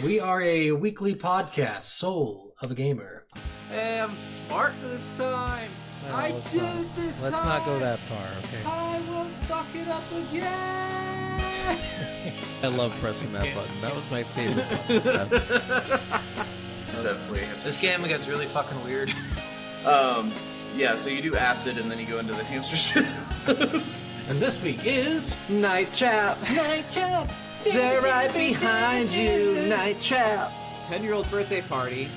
We are a weekly podcast, Soul of a Gamer. Hey, I'm smart this time. I did it this time. Let's not go that far, okay? I won't fuck it up again. I love pressing that button. That was my favorite button. Yes. It's definitely. This game gets really fucking weird. Yeah, so you do acid and then you go into the hamster shit. And this week is Night Trap. Night Trap. They're right behind you. Night Trap. 10-year-old birthday party.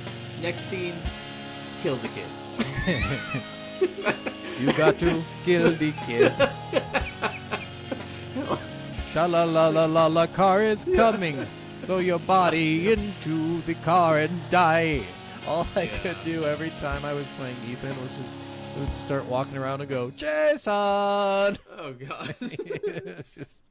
Next scene, kill the kid. You got to kill the kid. Sha-la-la-la-la-la, car is coming. Throw your body into the car and die. All I could do every time I was playing Ethan was just would start walking around and go, Jason! Oh, God. It's just...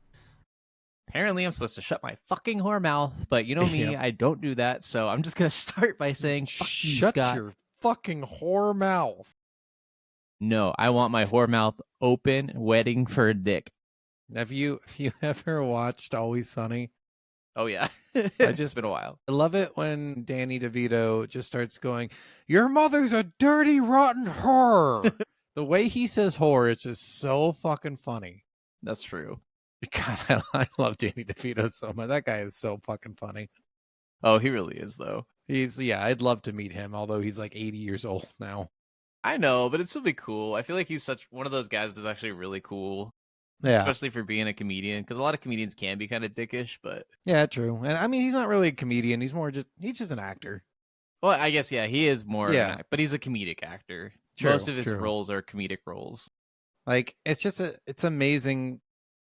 Apparently, I'm supposed to shut my fucking whore mouth, but you know me, Yep. I don't do that, so I'm just gonna start by saying, fuck you, Shut Scott. your fucking whore mouth. No, I want my whore mouth open, waiting for a dick. Have you ever watched Always Sunny? Oh, yeah. It's been a while. I love it when Danny DeVito just starts going, your mother's a dirty, rotten whore. The way he says whore is just so fucking funny. That's true. God, I love Danny DeVito so much. That guy is so fucking funny. Oh, he really is, though. I'd love to meet him, although he's like 80 years old now. I know, but it'd still be cool. I feel like he's such one of those guys that's actually really cool, Yeah. especially for being a comedian, because a lot of comedians can be kind of dickish, but... Yeah, true. And I mean, he's not really a comedian. He's just an actor. Well, I guess, yeah, he is more of Yeah. an act, but he's a comedic actor. True, Most of his true. roles are comedic roles. Like, it's amazing.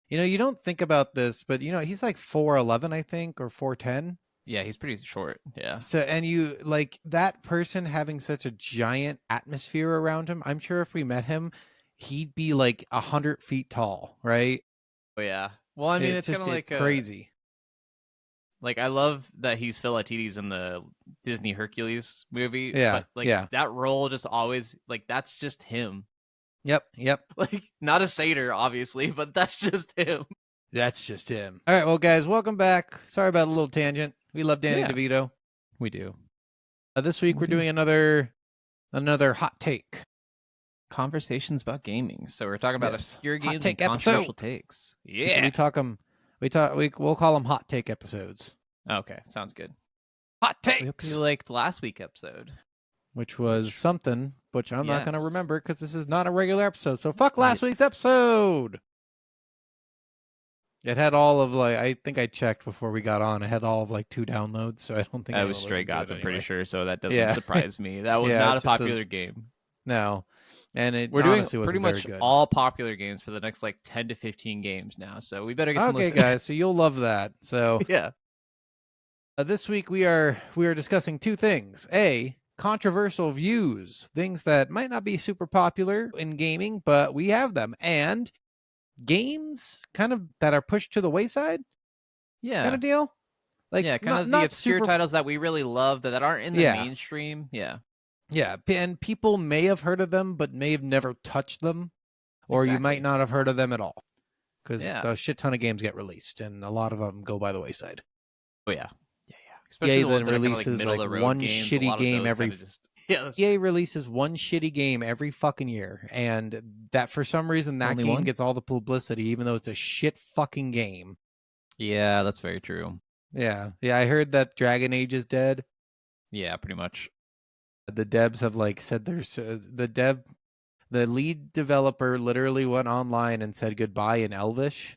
You know, you don't think about this, but you know, he's like 4'11", I think, or 4'10". Yeah, he's pretty short, yeah. So, and you like that person having such a giant atmosphere around him. I'm sure if we met him, he'd be like 100 feet tall, right? Oh, yeah. Well, I mean, it's kind of like crazy. Like, I love that he's Phil Atides in the Disney Hercules movie. Yeah, But, like, yeah. that role just always, like, that's just him. Yep. Like, not a satyr, obviously, but that's just him. That's just him. All right, well, guys, welcome back. Sorry about a little tangent. We love Danny Yeah. DeVito. We do. This week we're We do. doing another hot take. Conversations about gaming. So we're talking about Yes. obscure Hot games take and controversial episode. takes. Yeah, Yeah. we'll call them hot take episodes. Okay, sounds good. Hot We hope takes, you liked last week's episode. which was something, which I'm not going to Yes. remember because this is not a regular episode. So fuck last week's episode. It had all of like, I think I checked before we got on. It had all of like 2 downloads, so I don't think That anyone was Stray listened to Gods, it I'm pretty anyway. sure, so that doesn't Yeah. surprise me. That was Yeah, not a it's just a- popular game. No, and it We're doing honestly pretty wasn't much very good. all popular games for the next like 10 to 15 games now, so we better get some Okay, listeners. guys, so you'll love that. So Yeah. this week we are discussing 2 things. A, controversial views, things that might not be super popular in gaming, but we have them, and games kind of that are pushed to the wayside, Yeah. kind of deal. Like yeah, kind of the not obscure super, titles that we really love that aren't in the Yeah. mainstream. Yeah. Yeah, and people may have heard of them, but may have never touched them, or you Exactly. might not have heard of them at all, because Yeah. a shit ton of games get released, and a lot of them go by the wayside. Oh yeah. Yeah. Especially EA the ones then that are kinda, releases, middle of like, the road one games, shitty a lot of game those every kinda just... Yeah, that's EA releases one shitty game every fucking year, and that for some reason that Only game one? gets all the publicity, even though it's a shit fucking game. Yeah, that's very true. Yeah, I heard that Dragon Age is dead. Yeah, pretty much. The devs have like said there's the lead developer literally went online and said goodbye in Elvish,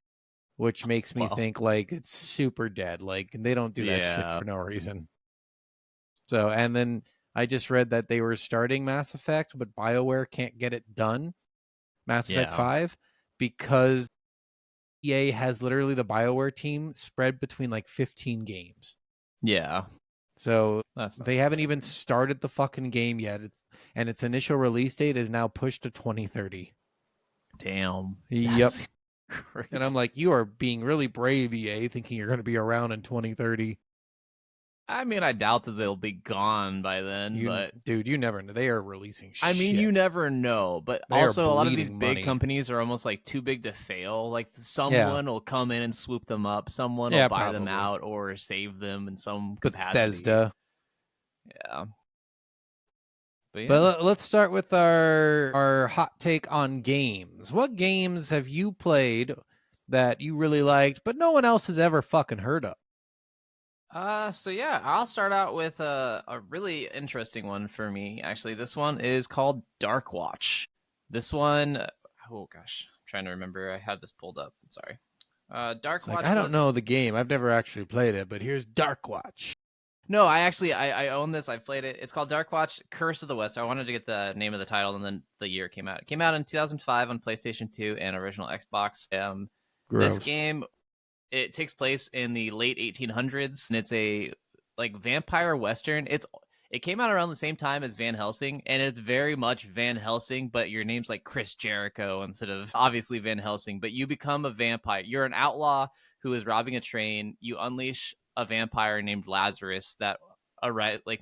which makes me Wow. think like it's super dead. Like they don't do that shit Yeah. for no reason. So, and then I just read that they were starting Mass Effect, but BioWare can't get it done, Mass Effect Yeah. 5, because EA has literally the BioWare team spread between like 15 games. Yeah. So That's they haven't even started the fucking game yet. Its initial release date is now pushed to 2030. Damn. Yep. That's crazy. And I'm like, you are being really brave, EA, thinking you're going to be around in 2030. I mean, I doubt that they'll be gone by then, but Dude, you never know. They are releasing shit. I mean, you never know. But They are also, a lot of these bleeding big money. companies are almost like too big to fail. Like someone will come in and swoop them up. Someone will buy them probably. out or save them in some capacity. Bethesda. Yeah. But yeah. But let's start with our hot take on games. What games have you played that you really liked, but no one else has ever fucking heard of? So yeah, I'll start out with a really interesting one for me. Actually, this one is called Dark Watch. This one, oh gosh, I'm trying to remember. I had this pulled up. I'm sorry. Dark Watch. I don't know the game. I've never actually played it, but here's Dark Watch. No, I own this. I've played it. It's called Dark Watch: Curse of the West. I wanted to get the name of the title and then the year it came out. It came out in 2005 on PlayStation 2 and original Xbox. This game, it takes place in the late 1800s, and it's a like vampire western. It came out around the same time as Van Helsing, and it's very much Van Helsing, but your name's like Chris Jericho instead of obviously Van Helsing. But you become a vampire. You're an outlaw who is robbing a train. You unleash a vampire named Lazarus that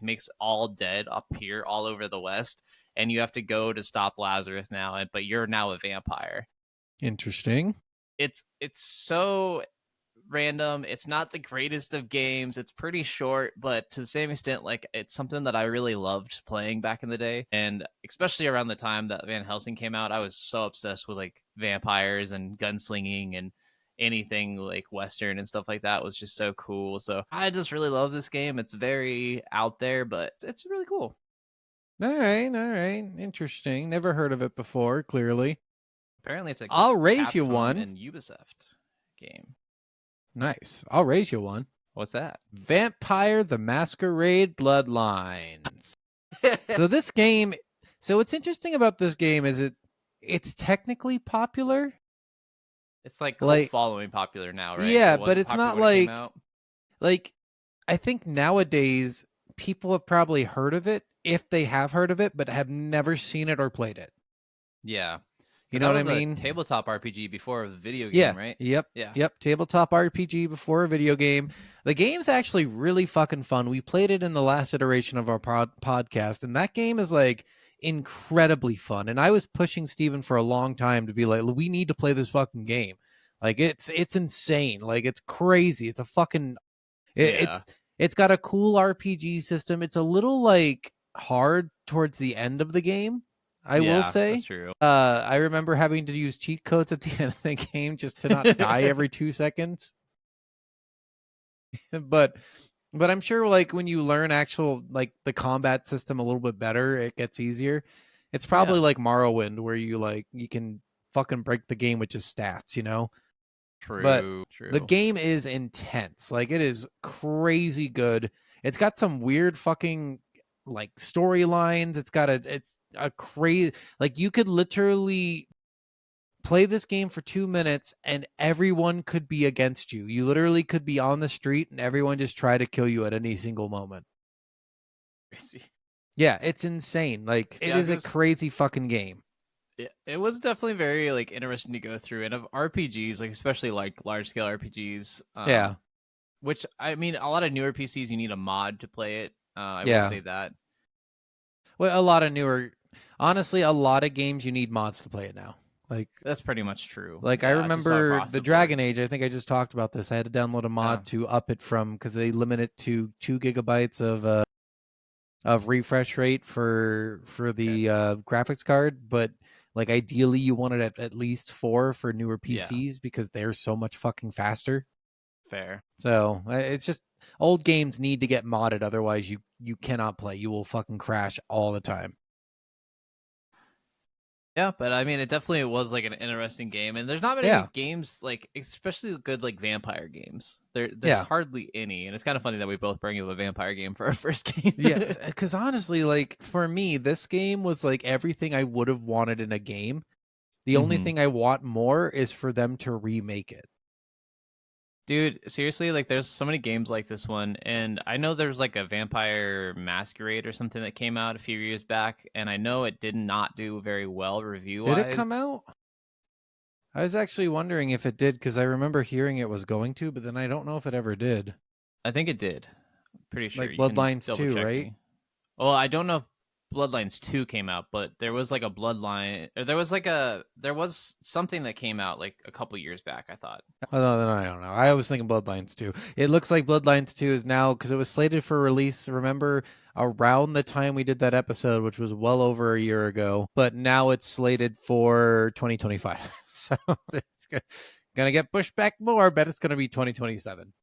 makes all dead appear all over the West, and you have to go to stop Lazarus now. But you're now a vampire. Interesting. It's so random. It's not the greatest of games. It's pretty short, but to the same extent, like it's something that I really loved playing back in the day, and especially around the time that Van Helsing came out, I was so obsessed with like vampires and gunslinging and anything like Western and stuff like that was just so cool. So I just really love this game. It's very out there, but it's really cool. All right. Interesting. Never heard of it before, clearly. Apparently it's a I'll raise you Capcom one. and Ubisoft game. Nice. I'll raise you one. What's that? Vampire the Masquerade Bloodlines. So this game, so what's interesting about this game is it's technically popular. It's like cult following popular now, right? Yeah, but it's not like I think nowadays people have probably heard of it if they have heard of it, but have never seen it or played it. Yeah. You know what I was mean? A tabletop RPG before the video game, right? Yep. Yeah. Yep. Tabletop RPG before a video game. The game's actually really fucking fun. We played it in the last iteration of our podcast, and that game is like incredibly fun. And I was pushing Steven for a long time to be like, we need to play this fucking game. Like it's insane. Like it's crazy. It's a fucking it's got a cool RPG system. It's a little like hard towards the end of the game. I will say that's true. I remember having to use cheat codes at the end of the game just to not die every 2 seconds. But I'm sure like when you learn actual like the combat system a little bit better, it gets easier. It's probably like Morrowind where you can fucking break the game with just stats, you know? True. But the game is intense. Like it is crazy good. It's got some weird fucking like storylines. It's a crazy, like you could literally play this game for 2 minutes and everyone could be against you. You literally could be on the street and everyone just try to kill you at any single moment. Crazy. Yeah, it's insane. Like it is a crazy fucking game. Yeah, it was definitely very like interesting to go through, and of RPGs, like especially like large scale RPGs. Which I mean, a lot of newer PCs you need a mod to play it. I will say that. Well, a lot of games you need mods to play it now. Like that's pretty much true. Like I remember the Dragon Age. I think I just talked about this. I had to download a mod to up it because they limit it to 2 gigabytes of refresh rate for the graphics card, but like ideally you want it at least 4 for newer PCs because they're so much fucking faster. Fair. So it's just old games need to get modded, otherwise you cannot play. You will fucking crash all the time. Yeah, but I mean, it definitely was like an interesting game, and there's not many games like, especially good like vampire games. There's hardly any, and it's kind of funny that we both bring up a vampire game for our first game. Yeah, because honestly, like for me, this game was like everything I would have wanted in a game. The only thing I want more is for them to remake it. Dude, seriously, like there's so many games like this one, and I know there's like a Vampire Masquerade or something that came out a few years back, and I know it did not do very well review-wise. Did it come out? I was actually wondering if it did, because I remember hearing it was going to, but then I don't know if it ever did. I think it did. pretty sure. Like You can Bloodlines double 2, check right? me. Well, I don't know if Bloodlines 2 came out, but there was like a Bloodline, or there was something that came out like a couple years back, I thought. Oh, no, I don't know. I was thinking Bloodlines 2. It looks like Bloodlines 2 is now, because it was slated for release, remember, around the time we did that episode, which was well over a year ago, but now it's slated for 2025. So it's going to get pushed back more. I bet it's going to be 2027.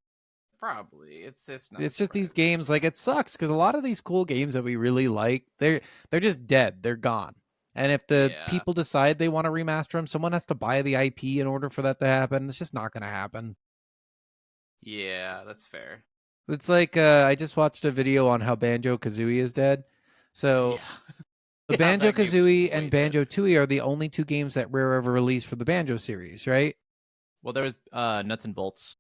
Probably. It's not. It's just these games, like, it sucks because a lot of these cool games that we really like, they're just dead. They're gone. And if the people decide they want to remaster them, someone has to buy the IP in order for that to happen. It's just not going to happen. Yeah, that's fair. It's like I just watched a video on how Banjo-Kazooie is dead. So the Banjo-Kazooie and Banjo-Tooie are the only two games that Rare ever released for the Banjo series, right? Well, there was Nuts and Bolts.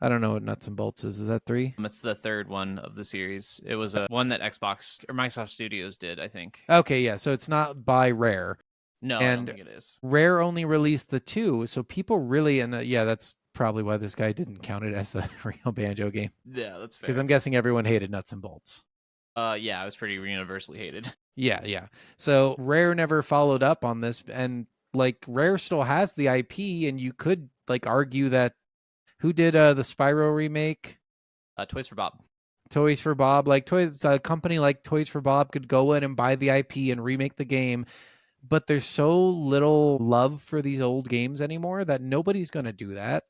I don't know what Nuts and Bolts is. Is that 3? It's the third one of the series. It was one that Xbox or Microsoft Studios did, I think. Okay, yeah. So it's not by Rare. No, and I don't think it is. Rare only released the 2, so people really, and that's probably why this guy didn't count it as a real Banjo game. Yeah, that's fair. Because I'm guessing everyone hated Nuts and Bolts. Yeah, it was pretty universally hated. Yeah. So Rare never followed up on this, and like Rare still has the IP, and you could like argue that who did the Spyro remake? Toys for Bob. Toys for Bob. Like a company like Toys for Bob could go in and buy the IP and remake the game, but there's so little love for these old games anymore that nobody's going to do that.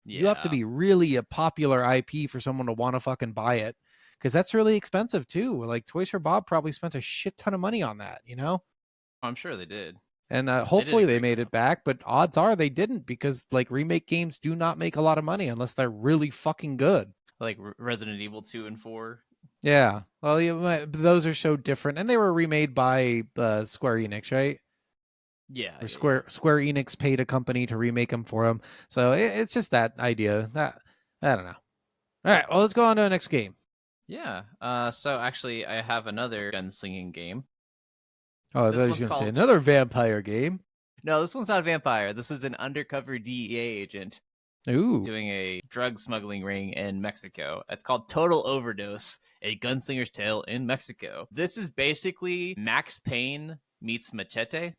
Yeah. You have to be really a popular IP for someone to want to fucking buy it, because that's really expensive too. Like Toys for Bob probably spent a shit ton of money on that, you know? I'm sure they did. And hopefully they made it back, but odds are they didn't, because like remake games do not make a lot of money unless they're really fucking good. Like Resident Evil 2 and 4. Yeah. Well, those are so different, and they were remade by Square Enix, right? Yeah. Or Square Enix paid a company to remake them for them. So it's just that idea. I don't know. All right. Well, let's go on to the next game. Yeah. So actually, I have another gunslinging game. Oh, I thought you were going to say another vampire game. No, this one's not a vampire. This is an undercover DEA agent. Ooh. Doing a drug smuggling ring in Mexico. It's called Total Overdose, a gunslinger's tale in Mexico. This is basically Max Payne meets Machete.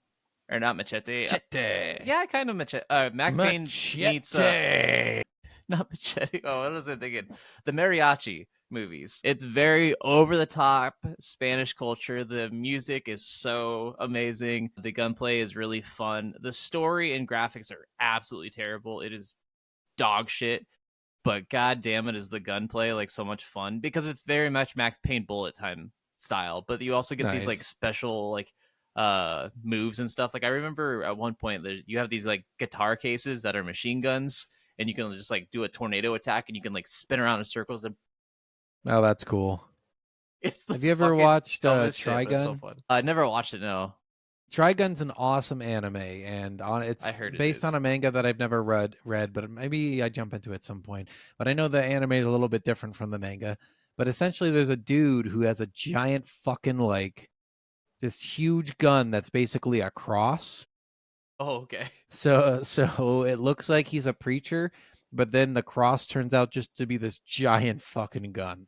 Or not Machete. Machete. Yeah, kind of Machete. Max Payne meets... not Machete. Oh, what was I thinking? The Mariachi movies. It's very over-the-top Spanish culture. The music is so amazing. The gunplay is really fun. The story and graphics are absolutely terrible. It is dog shit, but god damn it is the gunplay like so much fun, because it's very much Max Payne bullet time style, but you also get these like special like moves and stuff. Like I remember at one point you have these like guitar cases that are machine guns, and you can just like do a tornado attack, and you can like spin around in circles. And oh, that's cool. Have you ever watched Trigun? So fun. I never watched it. No. Trigun's an awesome anime, and it's based on a manga that I've never read, but maybe I jump into it at some point. But I know the anime is a little bit different from the manga. But essentially, there's a dude who has a giant fucking like this huge gun that's basically a cross. Oh, okay. So it looks like he's a preacher, but then the cross turns out just to be this giant fucking gun.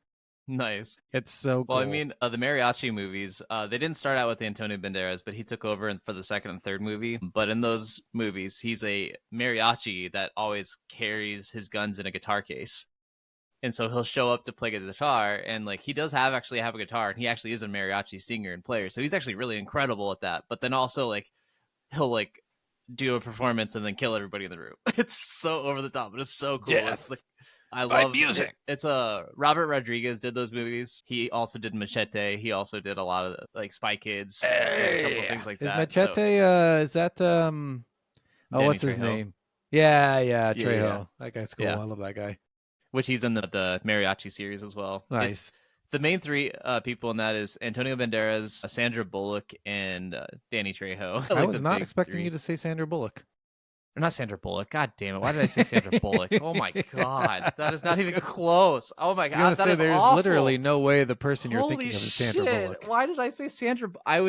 Nice. It's so cool. Well, I mean, the mariachi movies, they didn't start out with Antonio Banderas, but he took over for the second and third movie. But in those movies, he's a mariachi that always carries his guns in a guitar case. And so he'll show up to play the guitar, and like he does actually have a guitar, and he actually is a mariachi singer and player. So he's actually really incredible at that. But then also like he'll like do a performance and then kill everybody in the room. It's so over the top, but it's so cool. Death. It's like I love music. It's Robert Rodriguez did those movies. He also did Machete. He also did a lot of like Spy Kids, a couple of things like that. Machete? Is that what's his name? Yeah, Trejo. Yeah. That guy's cool. Yeah. I love that guy. Which he's in the mariachi series as well. Nice. The main three people in that is Antonio Banderas, Sandra Bullock, and Danny Trejo. I was not expecting you to say Sandra Bullock. Or not Sandra Bullock. God damn it. Why did I say Sandra Bullock? Oh my god. That is not even close. Oh my god. That is there's awful. literally no way the person you're Holy thinking of is Sandra shit. Bullock. Why did I say Sandra? I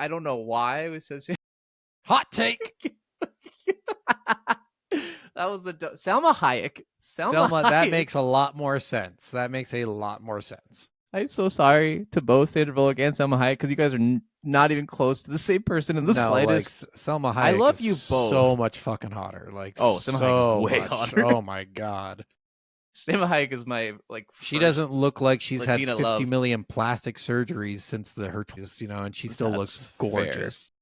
don't know why I was so. Hot take. That was the Salma Hayek. Selma, that Hayek. makes a lot more sense. That makes a lot more sense. I'm so sorry to both Sandra Bullock and Selma Hayek because you guys are not even close to the same person in the slightest. Like Selma Hayek I love is you both. so much fucking hotter. Like, Oh, Selma so Hayek is way much. hotter. Oh my god. Selma Hayek is my She first doesn't look like she's Latina had 50 million love. plastic surgeries since her 20s, and she still That's looks fair. gorgeous.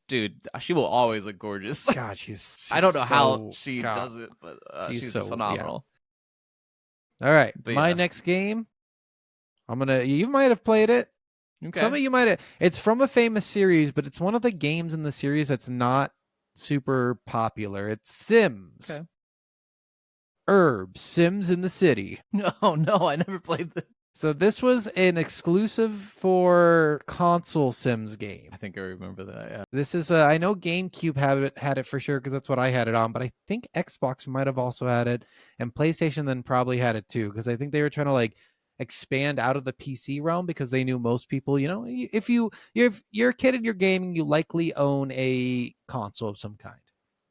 Dude, she will always look gorgeous. God, she's I don't know how so- she God. does it, but She's she's so- phenomenal. All right, But my yeah. next game. You might have played it. Okay. Some of you might have. It's from a famous series, but it's one of the games in the series that's not super popular. It's Sims. Okay. Sims in the City. No, I never played this. So this was an exclusive for console Sims game. I think I remember that. Yeah. This is I know GameCube had it for sure because that's what I had it on, but I think Xbox might have also had it, and PlayStation then probably had it too because I think they were trying to like expand out of the PC realm because they knew most people, if you're a kid and you're gaming, you likely own a console of some kind.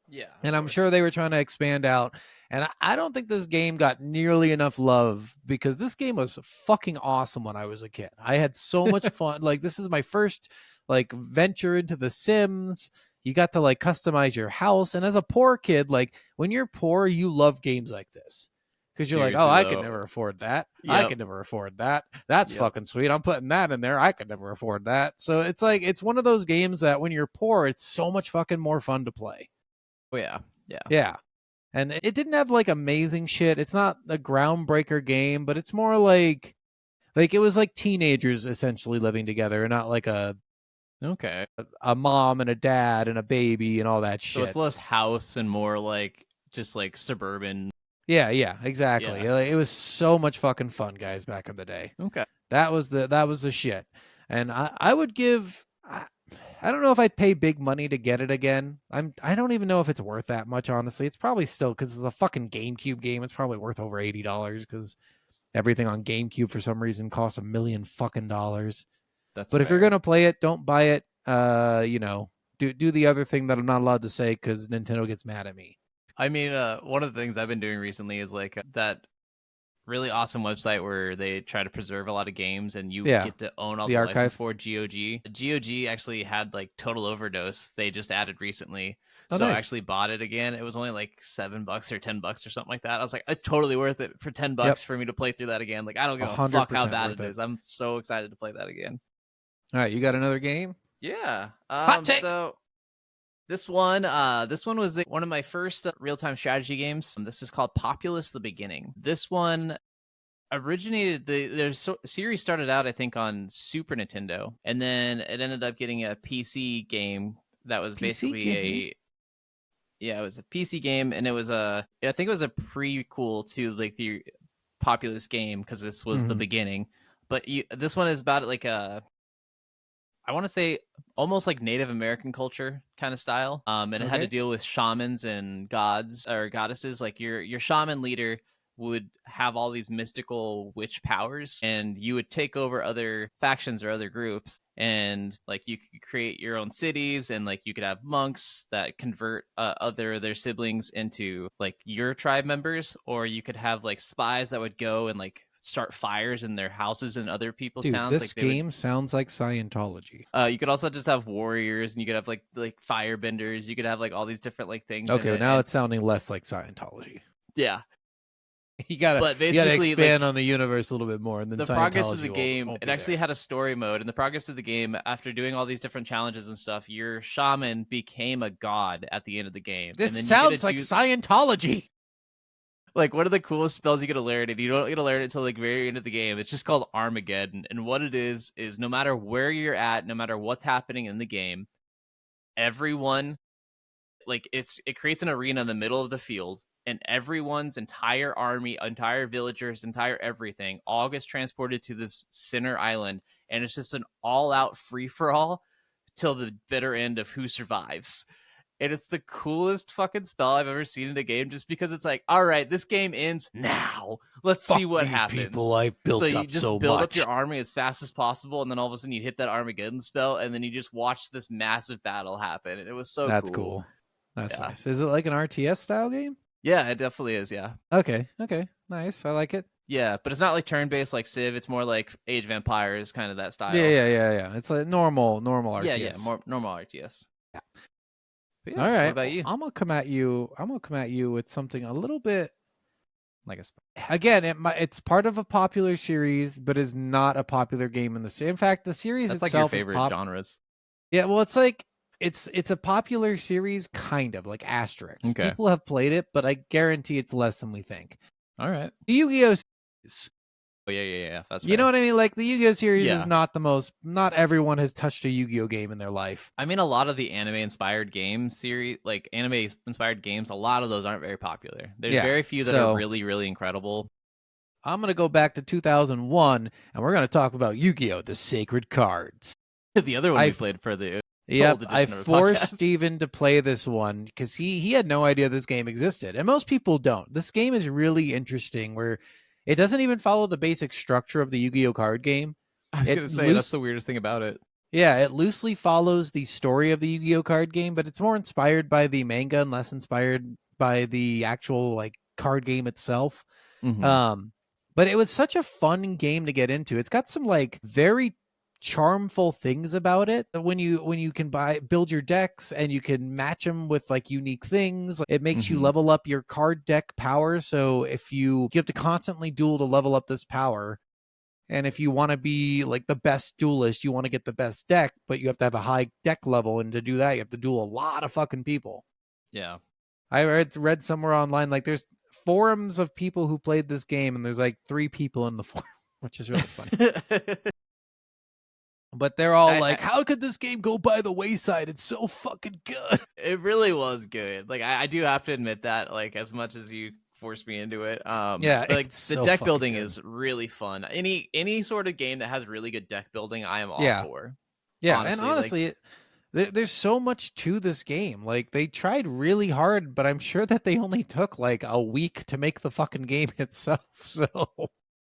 Yeah. And I'm sure they were trying to expand out. And I don't think this game got nearly enough love because this game was fucking awesome when I was a kid. I had so much fun. Like, this is my first like venture into The Sims. You got to like customize your house. And as a poor kid, like when you're poor, you love games like this. Because you're like, oh, I could never afford that. I Yep. could never afford that. That's Yep. fucking sweet. I'm putting that in there. I could never afford that. So it's like, it's one of those games that when you're poor, it's so much fucking more fun to play. Oh, yeah. Yeah. Yeah. And it didn't have like amazing shit. It's not a groundbreaker game, but it's more like it was like teenagers essentially living together and not like a Okay. mom and a dad and a baby and all that shit. So it's less house and more like just like suburban. Yeah, exactly. Yeah. It was so much fucking fun, guys, back in the day. Okay. That was the shit. And I would give I don't know if I'd pay big money to get it again. I don't even know if it's worth that much, honestly. It's probably still because it's a fucking GameCube game. It's probably worth over $80 because everything on GameCube for some reason costs $1 million fucking dollars. That's But if you're fair. gonna play it, don't buy it. Do the other thing that I'm not allowed to say because Nintendo gets mad at me. I mean, one of the things I've been doing recently is like that really awesome website where they try to preserve a lot of games and you Yeah. get to own all The the archive. license for GOG. GOG actually had like Total Overdose. They just added recently. Oh, So I nice. actually bought it again. It was only like $7 or $10 or something like that. I was like, it's totally worth it for $10 for me to play through that again. Like, I don't give a fuck how 100% bad worth it it. is. I'm so excited to play that again. All right, you got another game? Yeah. Hot take. So this one was one of my first real-time strategy games. This is called Populous: The Beginning. This one originated the series started out I think on Super Nintendo, and then it ended up getting a PC game that was basically it was a PC game, and it was I think it was a prequel to like the Populous game because this was the Mhm. beginning. But this one is about like I want to say almost like Native American culture kind of style. And it had to Okay. deal with shamans and gods or goddesses. Like your shaman leader would have all these mystical witch powers, and you would take over other factions or other groups, and like you could create your own cities, and like you could have monks that convert their siblings into like your tribe members, or you could have like spies that would go and like start fires in their houses and other people's Dude, towns. this Like they would game sounds like Scientology. you could also just have warriors, and you could have like firebenders. You could have like all these different like things. in Okay, it, now and- it's sounding less like Scientology. yeah. You gotta But expand basically, on the universe a little bit more, and then The progress of Scientology the will- game, won't it be actually there. had a story mode. And the progress of the game, after doing all these different challenges and stuff, your shaman became a god at the end of the game. This and then sounds like Scientology. like one of the coolest spells you get to learn, and you don't get to learn it until like very end of the game. It's just called Armageddon, and what it is no matter where you're at, no matter what's happening in the game, everyone like it creates an arena in the middle of the field, and everyone's entire army, entire villagers, entire everything all gets transported to this center island, and it's just an all-out free-for-all till the bitter end of who survives. And it's the coolest fucking spell I've ever seen in a game, just because it's like, all right, this game ends now. Let's see what happens. People I've built So you up just so build much. up your army as fast as possible, and then all of a sudden you hit that Armageddon spell, and then you just watch this massive battle happen. And it was so That's cool. cool. That's Yeah. nice. Is it like an RTS style game? Yeah, it definitely is. Yeah. Okay, nice. I like it. Yeah, but it's not like turn-based like Civ. It's more like Age of Empires, kind of that style. Yeah. It's a normal RTS. Yeah, more normal RTS. Yeah. But yeah, All right. What about you? I'm gonna come at you with something a little bit. Like a Again, it's part of a popular series, but is not a popular game in the series. In fact, the series That's itself like your is favorite genres. Yeah, well, it's like it's a popular series, kind of like Asterix. Okay. People have played it, but I guarantee it's less than we think. All right. The Yu-Gi-Oh series. Oh yeah. That's You know what I mean? Like the Yu-Gi-Oh series Yeah. is not the most. Not everyone has touched a Yu-Gi-Oh game in their life. I mean, a lot of the anime-inspired games series, like anime-inspired games, a lot of those aren't very popular. There's Yeah, very few that so- are really, really incredible. I'm gonna go back to 2001, and we're gonna talk about Yu-Gi-Oh: The Sacred Cards. The other one we I've- played for the Yep, edition I of the forced podcast. Steven to play this one because he had no idea this game existed, and most people don't. This game is really interesting, where it doesn't even follow the basic structure of the Yu-Gi-Oh card game. I was it gonna say loose- that's the weirdest thing about it. Yeah, it loosely follows the story of the Yu-Gi-Oh card game, but it's more inspired by the manga and less inspired by the actual like card game itself. Mhm. But it was such a fun game to get into. It's got some like very charmful things about it. When you can build your decks and you can match them with like unique things, it makes you Mhm. level up your card deck power. So if you have to constantly duel to level up this power, and if you want to be like the best duelist, you want to get the best deck, but you have to have a high deck level, and to do that, you have to duel a lot of fucking people. Yeah. I read somewhere online like there's forums of people who played this game, and there's like 3 people in the forum, which is really funny. But they're all like, "How could this game go by the wayside? It's so fucking good." It really was good. Like I do have to admit that, like as much as you forced me into it. Yeah, like it's the so deck fucking building good. is really fun. Any sort of game that has really good deck building, I am all Yeah. for. Yeah, Honestly, and like- honestly, there's so much to this game. Like they tried really hard, but I'm sure that they only took like a week to make the fucking game itself. So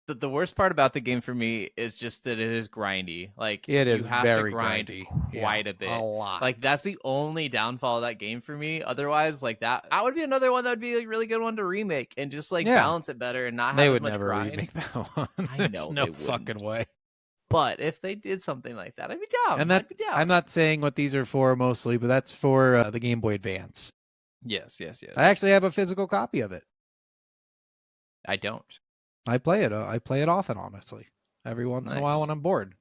The worst part about the game for me is just that it is grindy. Like it is you have very to grind grindy, quite a bit. a lot. Like that's the only downfall of that game for me. Otherwise, like that would be another one that would be a really good one to remake and just like Yeah. balance it better and not have they as would much never grind. remake that one. I There's know no they wouldn't. fucking way. But if they did something like that, I'd be down. And that I'd be down. I'm not saying what these are for mostly, but that's for the Game Boy Advance. Yes. I actually have a physical copy of it. I don't. I play it. I play it often, honestly. Every once in a while Nice. when I'm bored,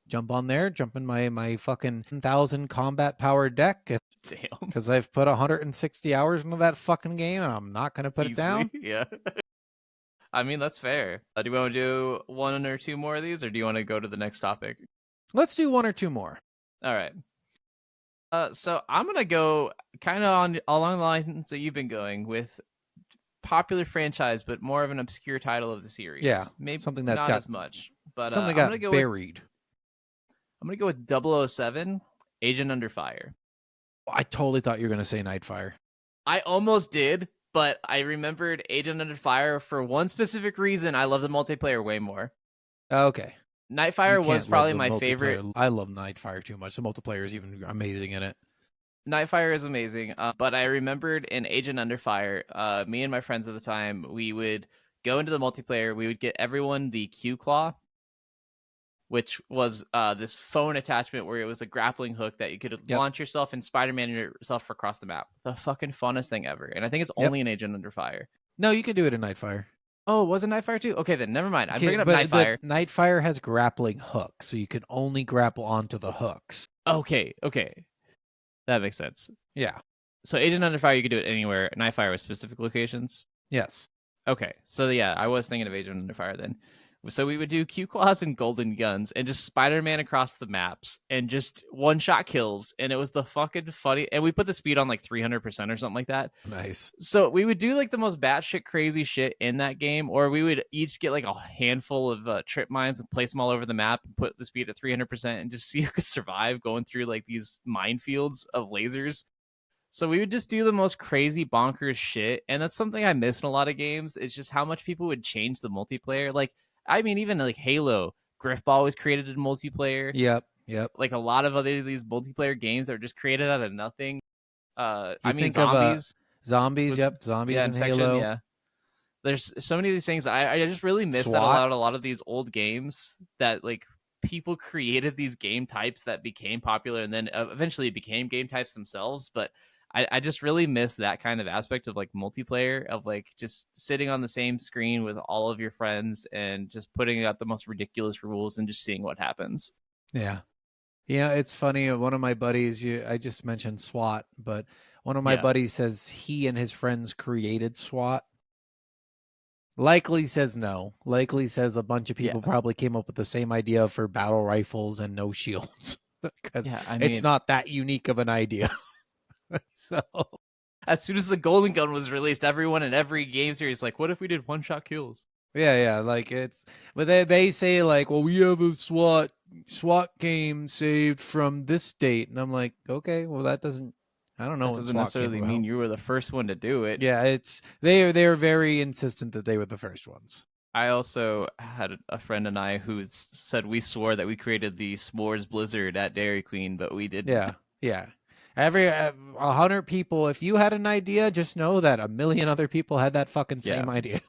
jump on there, jump in my fucking 1,000 combat powered deck, Damn. because I've put 160 hours into that fucking game, and I'm not gonna put it down. Easily, Yeah. I mean, that's fair. Do you want to do one or two more of these, or do you want to go to the next topic? Let's do 1 or 2 more. All right. So I'm gonna go kind of on along the lines that you've been going with popular franchise, but more of an obscure title of the series. Yeah, maybe something that not got- as much. But Something I'm got gonna go with, buried. I'm gonna go with 007, Agent Under Fire. I totally thought you were gonna say Nightfire. I almost did, but I remembered Agent Under Fire for one specific reason. I love the multiplayer way more. Okay. Nightfire You was can't love probably the my favorite. multiplayer. I love Nightfire too much. The multiplayer is even amazing in it. Nightfire is amazing, but I remembered in Agent Under Fire, me and my friends at the time, we would go into the multiplayer. We would get everyone the Q Claw, which was this phone attachment where it was a grappling hook that you could Yep. launch yourself and Spider-Man yourself across the map. The fucking funnest thing ever, and I think it's Yep. only in Agent Under Fire. No, you can do it in Nightfire. Oh, was it Nightfire too? Okay, then never mind. I'm Okay, bringing up but Nightfire. the Nightfire has grappling hooks, so you can only grapple onto the hooks. Okay, that makes sense. Yeah. So Agent Under Fire, you could do it anywhere. Nightfire was specific locations. Yes. Okay, so yeah, I was thinking of Agent Under Fire then. So we would do Q Claws and Golden Guns and just Spider-Man across the maps and just one-shot kills, and it was the fucking funny. And we put the speed on like 300% or something like that. Nice. So we would do like the most batshit crazy shit in that game, or we would each get like a handful of trip mines and place them all over the map and put the speed at 300% and just see who could survive going through like these minefields of lasers. So we would just do the most crazy bonkers shit, and that's something I miss in a lot of games. Is just how much people would change the multiplayer. Like, I mean, even like Halo, Griffball was created in multiplayer. Yep. Like a lot of other these multiplayer games that were just created out of nothing. I mean, think of, zombies. Zombies, With- yep. Zombies yeah, and Infection, Halo. yeah. There's so many of these things. I just really miss that SWAT. a lot of these old games that like people created these game types that became popular and then eventually became game types themselves. But I just really miss that kind of aspect of like multiplayer, of like just sitting on the same screen with all of your friends and just putting out the most ridiculous rules and just seeing what happens. Yeah. Yeah, it's funny. One of my buddies, I just mentioned SWAT, but one of my Yeah. buddies says he and his friends created SWAT. Likely says no. Likely says a bunch of people Yeah. probably came up with the same idea for battle rifles and no shields. Because Yeah, I it's mean, not that unique of an idea. So as soon as the Golden Gun was released, everyone in every game series like, what if we did one-shot kills? yeah, like it's, but they say like, well, we have a SWAT game saved from this date, and I'm like, okay, well that doesn't, I don't know That what doesn't SWAT necessarily came mean about. you were the first one to do it. Yeah, it's they're very insistent that they were the first ones. I also had a friend and I who said we swore that we created the S'mores Blizzard at Dairy Queen, but we didn't. Yeah. Every 100 people, if you had an idea, just know that a million other people had that fucking same Yeah. idea.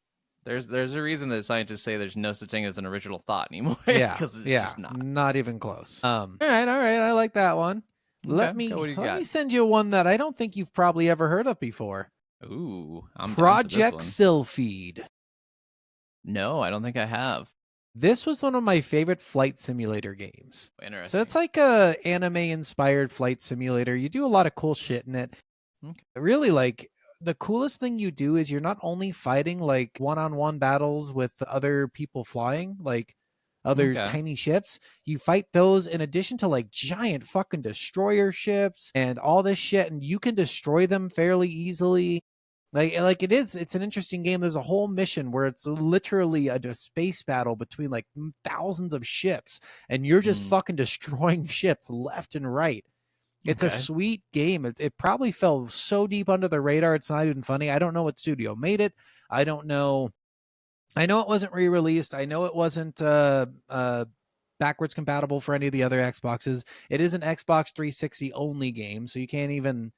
There's a reason that scientists say there's no such thing as an original thought anymore. Yeah, because it's yeah, just not. not even close. All right, I like that one. Let Okay, me what do you let got? me send you one that I don't think you've probably ever heard of before. Ooh, I'm down for Project this Sylphid. one. No, I don't think I have. This was one of my favorite flight simulator games. Interesting. So it's like a anime inspired flight simulator. You do a lot of cool shit in it. Okay. Really, like the coolest thing you do is you're not only fighting like one-on-one battles with other people flying, like other Okay. tiny ships. You fight those in addition to like giant fucking destroyer ships and all this shit, and you can destroy them fairly easily. Like it's an interesting game. There's a whole mission where it's literally a space battle between like thousands of ships, and you're just fucking destroying ships left and right. It's a Okay. sweet game. It probably fell so deep under the radar, it's not even funny. I don't know what studio made it. I don't know. I know it wasn't re-released. I know it wasn't backwards compatible for any of the other Xboxes. It is an Xbox 360 only game, so you can't even.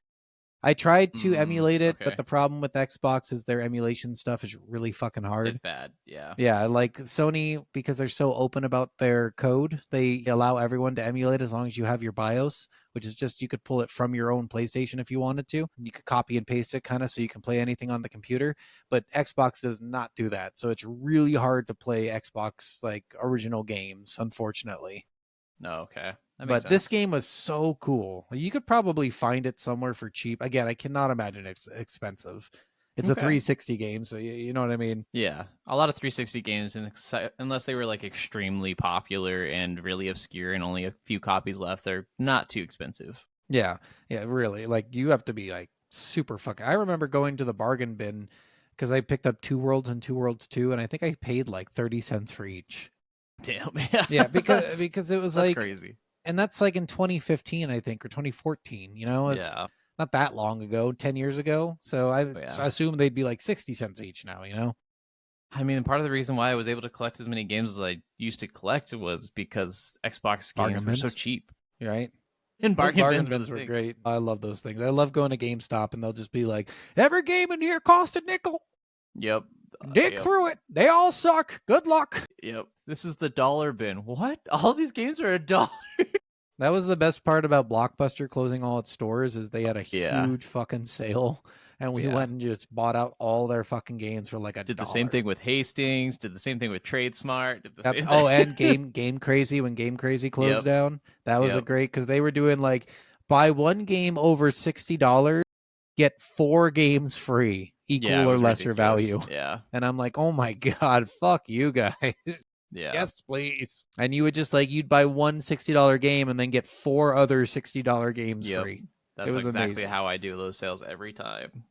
I tried to emulate it, okay. but the problem with Xbox is their emulation stuff is really fucking hard. It's bad. Yeah. Yeah, like Sony, because they're so open about their code, they allow everyone to emulate as long as you have your BIOS, which is just you could pull it from your own PlayStation if you wanted to. You could copy and paste it kind of so you can play anything on the computer, but Xbox does not do that. So it's really hard to play Xbox like original games, unfortunately. No. Okay. That But makes this sense. game was so cool. You could probably find it somewhere for cheap. Again, I cannot imagine it's expensive. It's a Okay. 360 game, so you know what I mean? Yeah, a lot of 360 games, unless they were like extremely popular and really obscure and only a few copies left, they're not too expensive. Yeah, really. Like you have to be like super fucking. I remember going to the bargain bin because I picked up Two Worlds and Two Worlds 2, and I think I paid like 30 cents for each. Damn. Yeah, That's because it was that's like, crazy. and that's like in 2015, I think, or 2014. You know, it's Yeah. not that long ago, 10 years ago. So I Yeah. assume they'd be like 60 cents each now. You know. I mean, part of the reason why I was able to collect as many games as I used to collect was because Xbox Bargain games were so bins? cheap. Right. And Those bargain bins were the thing. great. I love those things. I love going to GameStop and they'll just be like, every game in here cost a nickel. Yep. Dig Yep. through it. They all suck. Good luck. Yep. This is the dollar bin. What? All these games are $1. That was the best part about Blockbuster closing all its stores is they had a Yeah. huge fucking sale. And we Yeah. went and just bought out all their fucking games for like Did the same $1. thing with Hastings. Did the same thing with TradeSmart. Did the Yep. same Oh, thing. and Game Crazy, when Game Crazy closed Yep. down. That was a Yep. great because they were doing like buy one game over $60, get 4 games free, equal Yeah, it or was lesser ridiculous. value. Yeah. And I'm like, oh my God, fuck you guys. Yeah. Yes, please. And you would just like you'd buy one $60 game and then get 4 other $60 games Yep. free. That's It was exactly amazing. how I do those sales every time.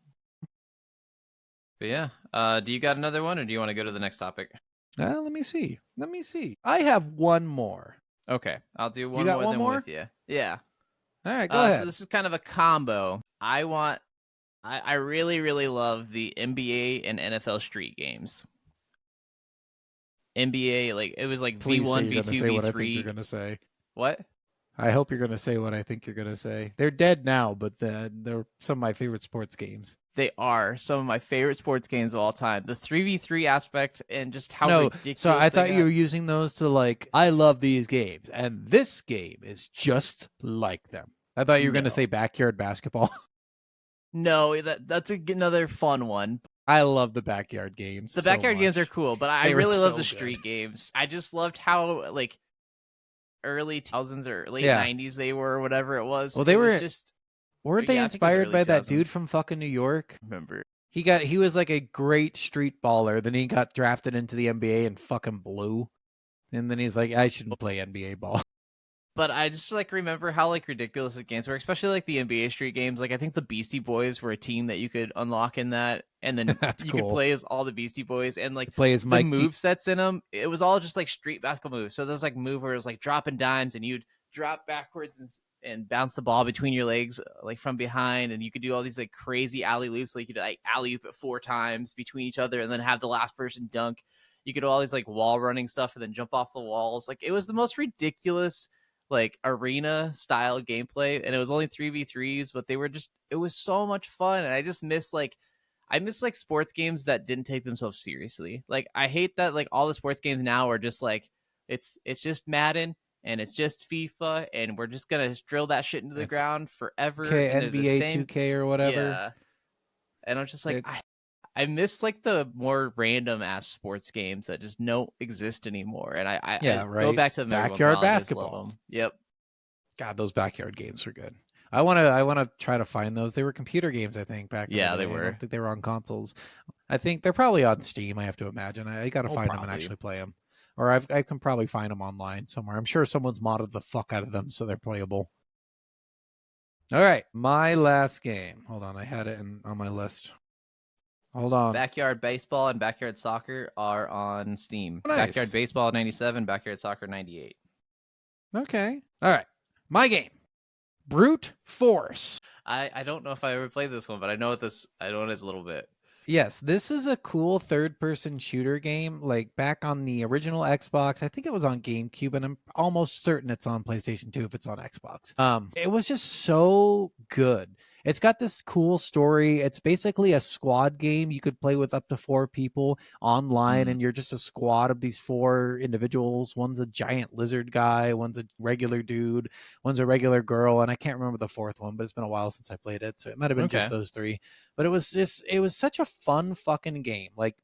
But yeah, do you got another one, or do you want to go to the next topic? Let me see. I have one more. Okay, I'll do one got more one than more? with you. Yeah. All right, go So ahead. this is kind of a combo. I really, really love the NBA and NFL Street games. NBA, like it was like Please V1, say you're gonna V2, say what I think V3. you're gonna say. What? I hope you're gonna say what I think you're gonna say. They're dead now, but they're some of my favorite sports games. They are some of my favorite sports games of all time. The 3v3 aspect and just how No, ridiculous. so I they thought you got. were using those to like, I love these games, and this game is just like them. I thought you were going to No. say backyard basketball. No, that's another fun one. I love the backyard games. The so backyard games are much. cool, but I They were really love so the good. street games. I just loved how like early 2000s or late Yeah. 90s they were, or whatever it was. Well, they It was were- just Weren't they Yeah, I think it was inspired early by that dude 2000s. from fucking New York? remember. He was like a great street baller. Then he got drafted into the NBA and fucking blew. And then he's like, I shouldn't play NBA ball. But I just like remember how like ridiculous the games were, especially like the NBA Street games. Like I think the Beastie Boys were a team that you could unlock in that, and then That's you cool. could play as all the Beastie Boys, and like Play as the Mike. move sets in them. It was all just like street basketball moves. So there's like move where it was like dropping dimes, and you'd drop backwards and bounce the ball between your legs like from behind, and you could do all these like crazy alley loops. Like you could like alley oop it 4 times between each other, and then have the last person dunk. You could do all these like wall running stuff, and then jump off the walls. Like it was the most ridiculous like arena style gameplay, and it was only 3v3s, but they were just, it was so much fun. And I just miss like sports games that didn't take themselves seriously. Like I hate that like all the sports games now are just like it's just Madden and it's just FIFA, and we're just gonna drill that shit into the It's ground forever. Okay, and they're the NBA same- 2K or whatever. Yeah. And I'm just like, It- I miss like the more random ass sports games that just don't exist anymore. And I Yeah, go right. back to them every once in a Backyard while, I just love basketball. them. Yep. God, those backyard games are good. I wanna try to find those. They were computer games, I think, back. in Yeah, the they day. I were. don't think they were on consoles. I think they're probably on Steam. I have to imagine. I got to Oh, find them and probably. actually play them, or I can probably find them online somewhere. I'm sure someone's modded the fuck out of them so they're playable. All right, my last game. Hold on, I had it on my list. Hold on. Backyard Baseball and Backyard Soccer are on Steam. Nice. Backyard Baseball 97, Backyard Soccer 98. Okay. All right, my game. Brute Force. I don't know if I ever played this one, but I know what it is a little bit. Yes, this is a cool third-person shooter game. Like back on the original Xbox, I think it was on GameCube, and I'm almost certain it's on PlayStation 2 if it's on Xbox. It was just so good. It's got this cool story. It's basically a squad game. You could play with up to 4 people online, and you're just a squad of these 4 individuals. One's a giant lizard guy, one's a regular dude, one's a regular girl, and I can't remember the 4th one, but it's been a while since I played it, so it might have been just Okay. those 3. But it was such a fun fucking game. Like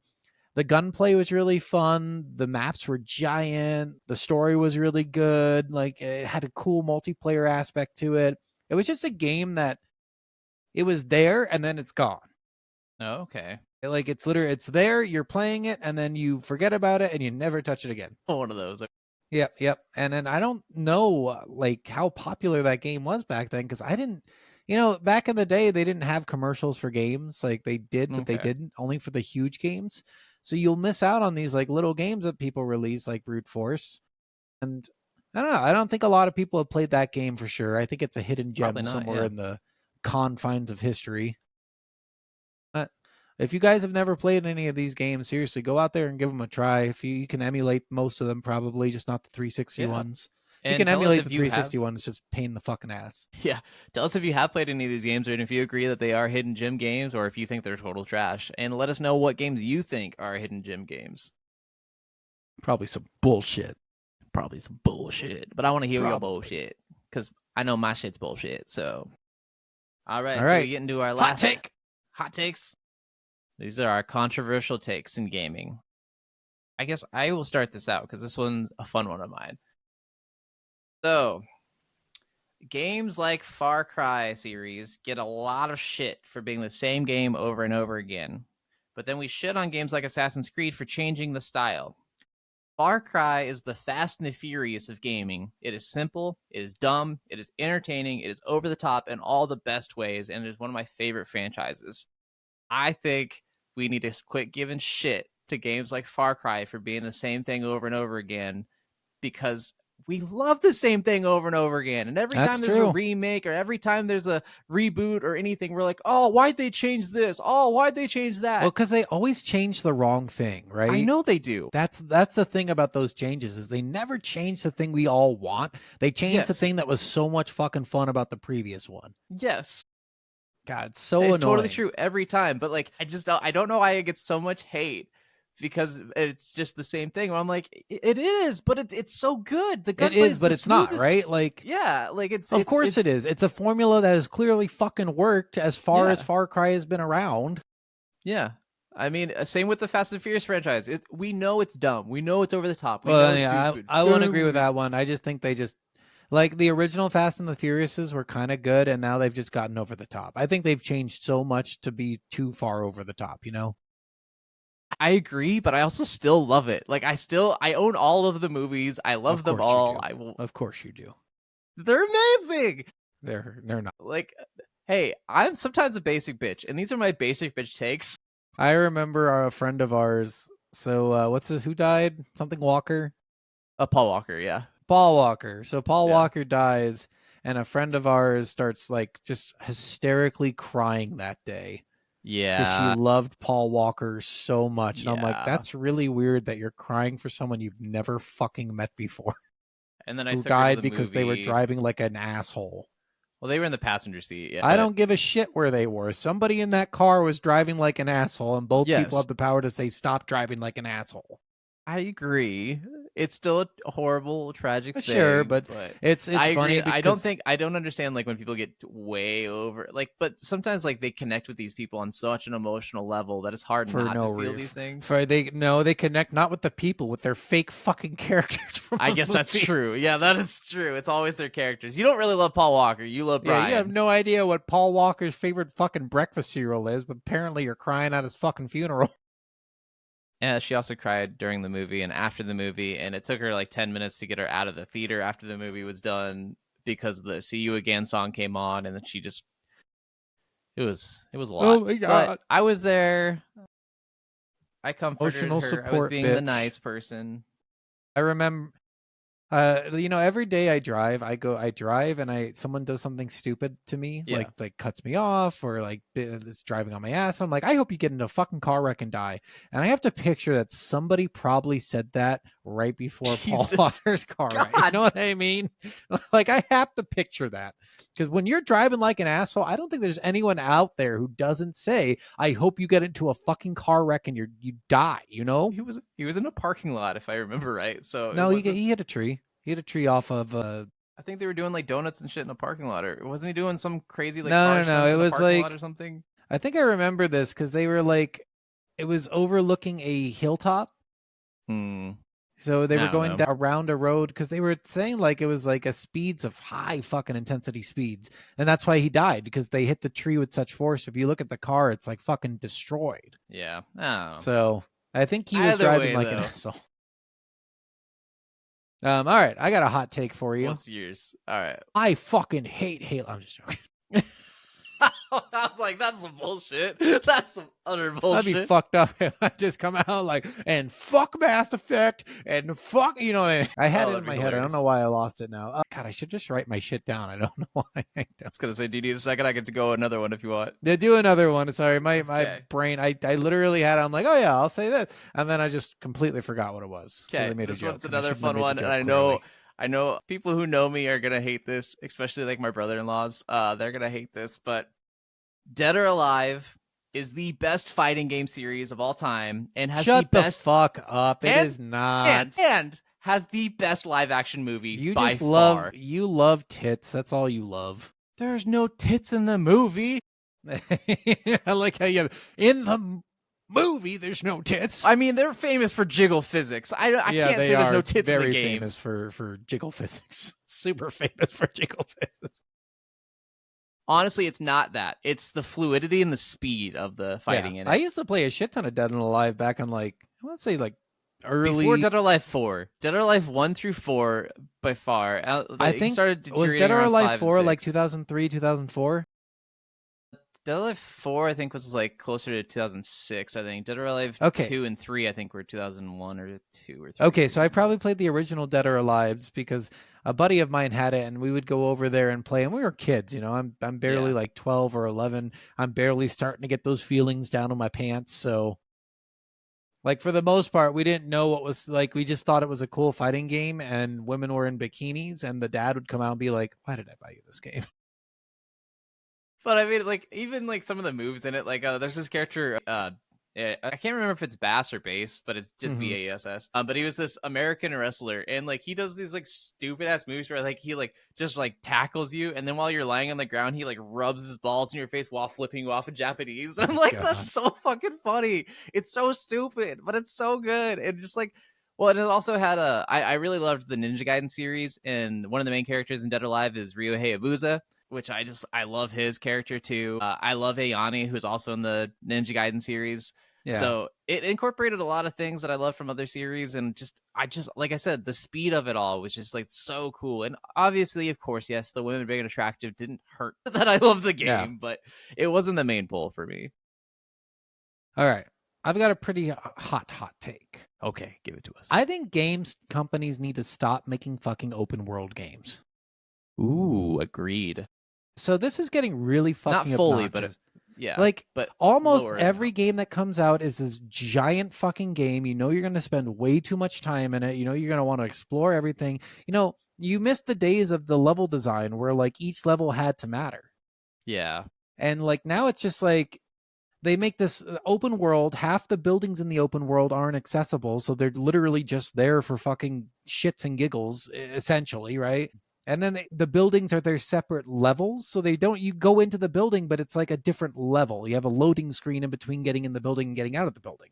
the gunplay was really fun. The maps were giant. The story was really good. Like it had a cool multiplayer aspect to it. It was just a game that it was there and then it's gone. Oh, okay. Like it's literally, it's there, you're playing it, and then you forget about it and you never touch it again. One of those. Yep. And then I don't know like how popular that game was back then, because I didn't, back in the day they didn't have commercials for games. Like they did, but they Okay. didn't, only for the huge games. So you'll miss out on these like little games that people release, like Brute Force. And I don't know. I don't think a lot of people have played that game for sure. I think it's a hidden gem Probably not, somewhere yeah. in the confines of history. But if you guys have never played any of these games, seriously, go out there and give them a try. If you can emulate most of them, probably just not the 360 Yeah. ones. And You can tell us emulate if the you 360 have- one. It's just pain in the fucking ass. Yeah. Tell us if you have played any of these games, or if you agree that they are hidden gem games, or if you think they're total trash. And let us know what games you think are hidden gem games. Probably some bullshit. Probably some bullshit. But I want to hear your Probably. bullshit, because I know my shit's bullshit. So, all right. All So right. we get into our Hot last take. hot takes. These are our controversial takes in gaming. I guess I will start this out because this one's a fun one of mine. So, games like Far Cry series get a lot of shit for being the same game over and over again. But then we shit on games like Assassin's Creed for changing the style. Far Cry is the Fast and the Furious of gaming. It is simple, it is dumb, it is entertaining, it is over the top in all the best ways, and it is one of my favorite franchises. I think we need to quit giving shit to games like Far Cry for being the same thing over and over again, because we love the same thing over and over again. And every That's time there's true. a remake or every time there's a reboot or anything, we're like, oh, why'd they change this? Oh, why'd they change that? Well, because they always change the wrong thing, right? I know they do. That's the thing about those changes, is they never change the thing we all want. They change the Yes. thing that was so much fucking fun about the previous one. Yes. God, it's so It's annoying. totally true every time. But like, I don't know why it gets so much hate because it's just the same thing. Where I'm like, it is, but it's so good. The It gunplay is, but the it's not, smoothest- right? Like, Yeah, like of course it is. It's a formula that has clearly fucking worked as far Yeah. as Far Cry has been around. Yeah. I mean, same with the Fast and Furious franchise. We know it's dumb. We know it's over the top. We Well, know it's yeah, stupid. I wouldn't agree with that one. I just think they just like the original Fast and the Furiouses were kind of good, and now they've just gotten over the top. I think they've changed so much to be too far over the top. You know? I agree, but I also still love it. Like I own all of the movies. I love Of them course you all. do. I will. Of course you do. They're amazing. They're not. Like, hey, I'm sometimes a basic bitch, and these are my basic bitch takes. I remember a friend of ours. So who died? Something Walker. Paul Walker, yeah. Paul Walker. So Paul Yeah. Walker dies, and a friend of ours starts like just hysterically crying that day because Yeah. she loved Paul Walker so much. And I'm like, Yeah. that's really weird that you're crying for someone you've never fucking met before And then I who took her to died the because they were movie. driving like an asshole. Well, they were in the passenger seat. Yeah, I but- don't give a shit where they were. Somebody in that car was driving like an asshole, and both Yes. people have the power to say, stop driving like an asshole. I agree. It's still a horrible, tragic thing. Sure, but It's I funny agree. because I don't understand like when people get way over like, but sometimes like they connect with these people on such an emotional level that it's hard For not no to feel reason. these things. they connect not with the people, with their fake fucking characters. From I the guess that's movie. true. Yeah, that is true. It's always their characters. You don't really love Paul Walker. You love Brian. Yeah, you have no idea what Paul Walker's favorite fucking breakfast cereal is, but apparently you're crying at his fucking funeral. Yeah, she also cried during the movie and after the movie, and it took her like 10 minutes to get her out of the theater after the movie was done because the "See You Again" song came on, and then she just it was a lot. Oh my God. But I was there. I comforted Emotional her. I was support, being the bitch. nice person. I remember, every day I drive, and someone does something stupid to me, Yeah. like cuts me off or like is driving on my ass. I'm like, I hope you get into a fucking car wreck and die. And I have to picture that somebody probably said that right before Jesus. Paul Walker's car wreck. You God. know what I mean? Like I have to picture that because when you're driving like an asshole, I don't think there's anyone out there who doesn't say, I hope you get into a fucking car wreck and you die. You know? He was in a parking lot, if I remember right. So No, it wasn't- he hit a tree. He hit a tree off of. I think they were doing like donuts and shit in a parking lot, or wasn't he doing some crazy like No, car no, no, stunts it in a was parking like- lot or something? I think I remember this because they were like, it was overlooking a hilltop. So they I were don't going know. down around a road because they were saying like it was like a speeds of high fucking intensity speeds. And that's why he died because they hit the tree with such force. If you look at the car, it's like fucking destroyed. Yeah. Oh. So I think he was Either driving way, like an though. asshole. All right. I got a hot take for you. What's yours? All right. I fucking hate Halo. I'm just joking. I was like, that's some bullshit. That's some utter bullshit. That'd be fucked up if I just come out like, and fuck Mass Effect, and fuck, you know what I mean? I had Oh, it in that'd my be head. I don't hilarious. know why I lost it now. God, I should just write my shit down. I don't know why I don't. was gonna say, do you need a second? I get to go another one if you want. They do another one. Sorry, my Okay. brain, I literally had, I'm like, oh yeah, I'll say that. And then I just completely forgot what it was. Okay, Really made a this joke, one's and I another shouldn't have fun made the one, joke, and clearly. I know people who know me are gonna hate this, especially like my brother-in-laws. They're gonna hate this, but Dead or Alive is the best fighting game series of all time, and has Shut the best fuck up. It and- is not. and has the best live-action movie You by just far. love tits. That's all you love. There's no tits in the movie. I like how you in the movie there's no tits. I mean, they're famous for jiggle physics. I yeah, can't they say there's are no tits very in the games. famous for jiggle physics. Super famous for jiggle physics. Honestly, it's not that. It's the fluidity and the speed of the fighting Yeah. in it. I used to play a shit ton of Dead and Alive back on like I want to say like early. Before Dead or Alive 4. Dead or Alive 1 through 4 by far. I It think started was deteriorating Dead or around Alive 5 and 4 like 6. 2003, 2004. Dead or Alive 4 I think was like closer to 2006, I think. Dead or Alive Okay. 2 and 3 I think were 2001 or 2 or 3. Okay, so I probably played the original Dead or Alives because a buddy of mine had it, and we would go over there and play. And we were kids, you know. I'm barely Yeah. like 12 or 11. I'm barely starting to get those feelings down on my pants. So, like for the most part, we didn't know what was like. We just thought it was a cool fighting game, and women were in bikinis, and the dad would come out and be like, "Why did I buy you this game?" But I mean, like, even like some of the moves in it, like there's this character, I can't remember if it's Bass or Bass, but it's just BASS. But he was this American wrestler, and like he does these like stupid ass moves where like he like just like tackles you, and then while you're lying on the ground, he like rubs his balls in your face while flipping you off in Japanese. And I'm like, that's so fucking funny. It's so stupid, but it's so good. And just like, well, and it also had I really loved the Ninja Gaiden series, and one of the main characters in Dead or Alive is Ryo Hayabusa, which I love his character too. I love Ayane, who's also in the Ninja Gaiden series. Yeah. So it incorporated a lot of things that I love from other series, and I just like I said, the speed of it all was just like so cool. And obviously, of course, yes, the women being attractive didn't hurt that I love the game, but it wasn't the main pull for me. All right. I've got a pretty hot take. Okay, give it to us. I think games companies need to stop making fucking open world games. Ooh, agreed. So this is getting really fucking not fully, obnoxious. Yeah, like but almost every game that comes out is this giant fucking game. You know you're going to spend way too much time in it. You know you're going to want to explore everything. You know, you missed the days of the level design where like each level had to matter. Yeah. And like now it's just like they make this open world. Half the buildings in the open world aren't accessible, so they're literally just there for fucking shits and giggles, essentially, right? And then the buildings are their separate levels. So you go into the building, but it's like a different level. You have a loading screen in between getting in the building and getting out of the building.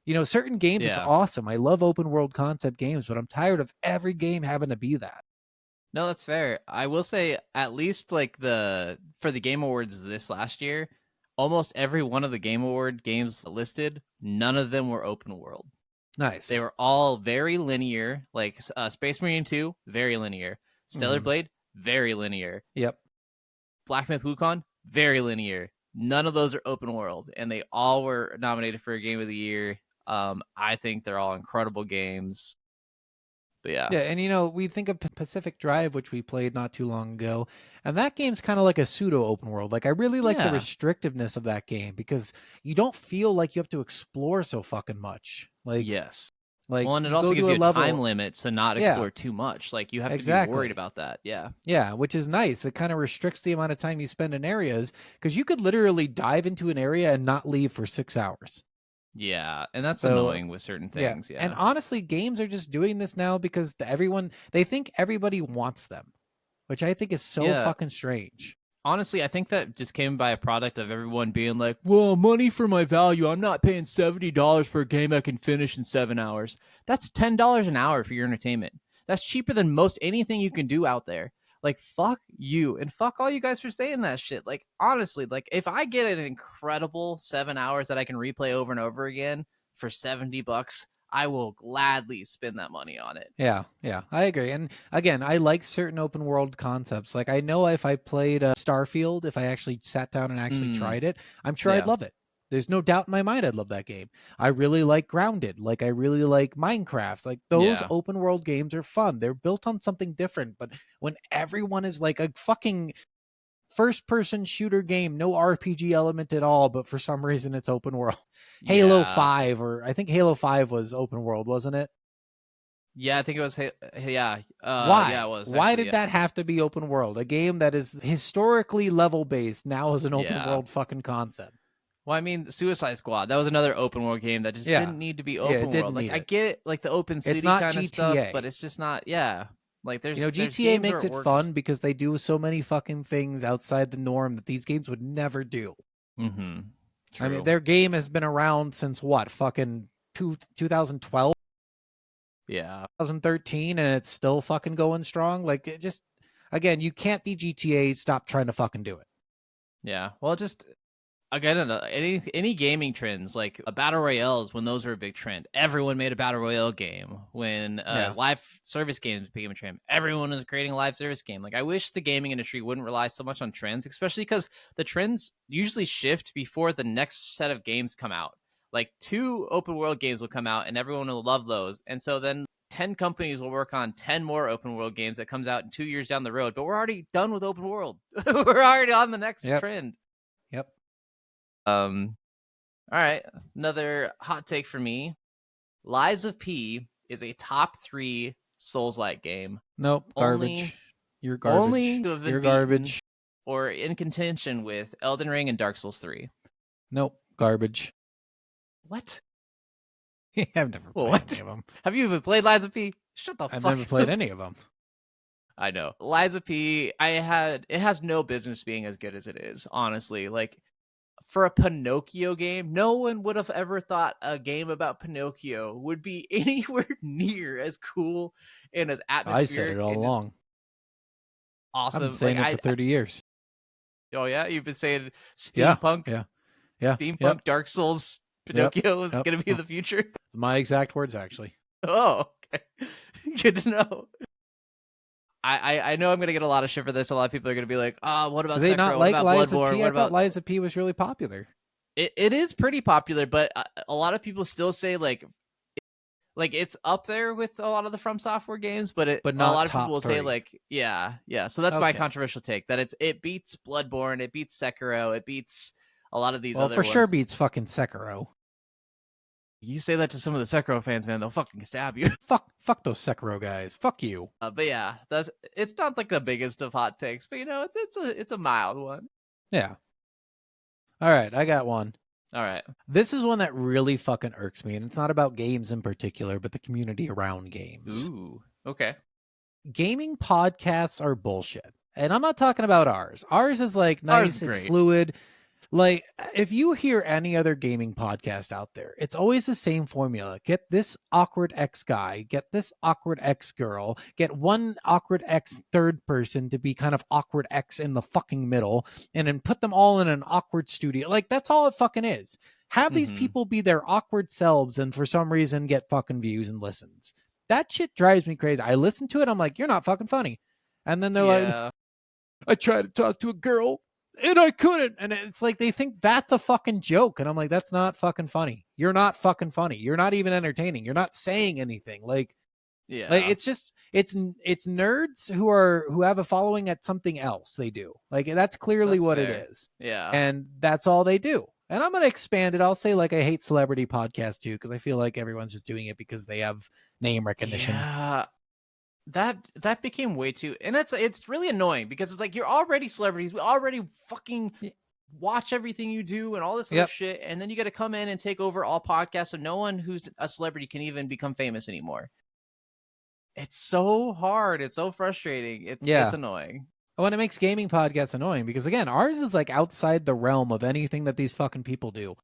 You know, certain games, It's awesome. I love open world concept games, but I'm tired of every game having to be that. No, that's fair. I will say, at least like for the Game Awards this last year, almost every one of the Game Award games listed, none of them were open world. Nice. They were all very linear, like Space Marine 2, very linear. Stellar Blade, very linear. Yep. Black Myth Wukong, very linear. None of those are open world, and they all were nominated for a Game of the Year. I think they're all incredible games. But yeah. Yeah, and you know, we think of Pacific Drive, which we played not too long ago, and that game's kind of like a pseudo open world. Like I really like the restrictiveness of that game because you don't feel like you have to explore so fucking much. Like yes. Like, well, and it also gives you a time limit to not explore too much. Like you have to be worried about that. Yeah. Yeah, which is nice. It kind of restricts the amount of time you spend in areas because you could literally dive into an area and not leave for 6 hours. Yeah, and that's annoying with certain things. Yeah. And honestly, games are just doing this now because they think everybody wants them, which I think is so fucking strange. Honestly, I think that just came by a product of everyone being like, well, money for my value. I'm not paying $70 for a game I can finish in 7 hours. That's $10 an hour for your entertainment. That's cheaper than most anything you can do out there. Like, fuck you. And fuck all you guys for saying that shit. Like, honestly, like, if I get an incredible 7 hours that I can replay over and over again for $70, I will gladly spend that money on it. Yeah, I agree. And again, I like certain open world concepts. Like I know if I played Starfield, if I actually sat down and actually tried it, I'm sure I'd love it. There's no doubt in my mind I'd love that game. I really like Grounded. Like I really like Minecraft. Like those open world games are fun. They're built on something different. But when everyone is like a fucking first-person shooter game, no RPG element at all, but for some reason it's open world. Halo 5, or I think Halo 5 was open world, wasn't it? Yeah, I think it was. Why? Yeah, it was. Why did that have to be open world? A game that is historically level-based now is an open world fucking concept. Well, I mean, Suicide Squad, that was another open world game that just didn't need to be open world. Like, I get it, like the open city kind of stuff, but it's just not, Like there's, GTA makes it fun because they do so many fucking things outside the norm that these games would never do. Mm-hmm. I mean, their game has been around since what? Fucking 2012? Yeah. 2013, and it's still fucking going strong. Like, it just, again, you can't be GTA. Stop trying to fucking do it. Yeah. Well, just, again, any gaming trends, like battle royales, when those were a big trend, everyone made a battle royale game. When live service games became a trend, everyone was creating a live service game. Like, I wish the gaming industry wouldn't rely so much on trends, especially because the trends usually shift before the next set of games come out. Like 2 open world games will come out and everyone will love those. And so then 10 companies will work on 10 more open world games that comes out in 2 years down the road, but we're already done with open world. We're already on the next trend. Yep. All right, another hot take for me. Lies of P is a top 3 Souls-like game. Nope, garbage. You're garbage. You're garbage. or in contention with Elden Ring and Dark Souls 3? Nope, garbage. What? I've never played What? any of them. Have you even played Lies of P? Shut the I've fuck never played up. any of them. I know. Lies of P, it has no business being as good as it is, honestly. Like, for a Pinocchio game, no one would have ever thought a game about Pinocchio would be anywhere near as cool and as atmospheric. I said it all and just along. awesome. I've been saying it for 30 years. Oh yeah, you've been saying Yeah, steampunk, yeah. steampunk Yep. Dark Souls Pinocchio is Yep. going to be the future. My exact words, actually. Oh, okay. Good to know. I know I'm going to get a lot of shit for this. A lot of people are going to be like, "Oh, what about Do they Sekiro? not What like about Lies of Bloodborne? P? What I thought about?" Lies of P was really popular. It is pretty popular, but a lot of people still say like it's up there with a lot of the From Software games, but But a not lot of top people will say 3. like, yeah. So that's my Okay. controversial take, that it beats Bloodborne, it beats Sekiro, it beats a lot of these Well, other for ones. sure beats fucking Sekiro. You say that to some of the Sekiro fans, man, they'll fucking stab you. Fuck those Sekiro guys. Fuck you. But yeah, it's not like the biggest of hot takes, but it's a mild one. Yeah. All right, I got one. All right. This is one that really fucking irks me, and it's not about games in particular, but the community around games. Ooh. Okay. Gaming podcasts are bullshit. And I'm not talking about ours. Ours is like Ours nice, is it's great. fluid. Like, if you hear any other gaming podcast out there, it's always the same formula. Get this awkward X guy, get this awkward X girl, get one awkward X third person to be kind of awkward X in the fucking middle, and then put them all in an awkward studio. Like, that's all it fucking is. Have these Mhm. people be their awkward selves and for some reason get fucking views and listens. That shit drives me crazy. I listen to it, I'm like, you're not fucking funny. And then they're like, Yeah. I tried to talk to a girl and I couldn't. And it's like they think that's a fucking joke. And I'm like, that's not fucking funny. You're not fucking funny. You're not even entertaining. You're not saying anything. Like it's just it's nerds who have a following at something else they do. Like that's clearly That's what fair. it is. Yeah. And that's all they do. And I'm going to expand it. I'll say like I hate celebrity podcasts too, because I feel like everyone's just doing it because they have name recognition. Yeah. That became way too, and it's really annoying because it's like you're already celebrities. We already fucking watch everything you do and all this other Yep. shit, and then you got to come in and take over all podcasts, so no one who's a celebrity can even become famous anymore. It's so hard. It's so frustrating. It's annoying. Oh, and it makes gaming podcasts annoying because again, ours is like outside the realm of anything that these fucking people do.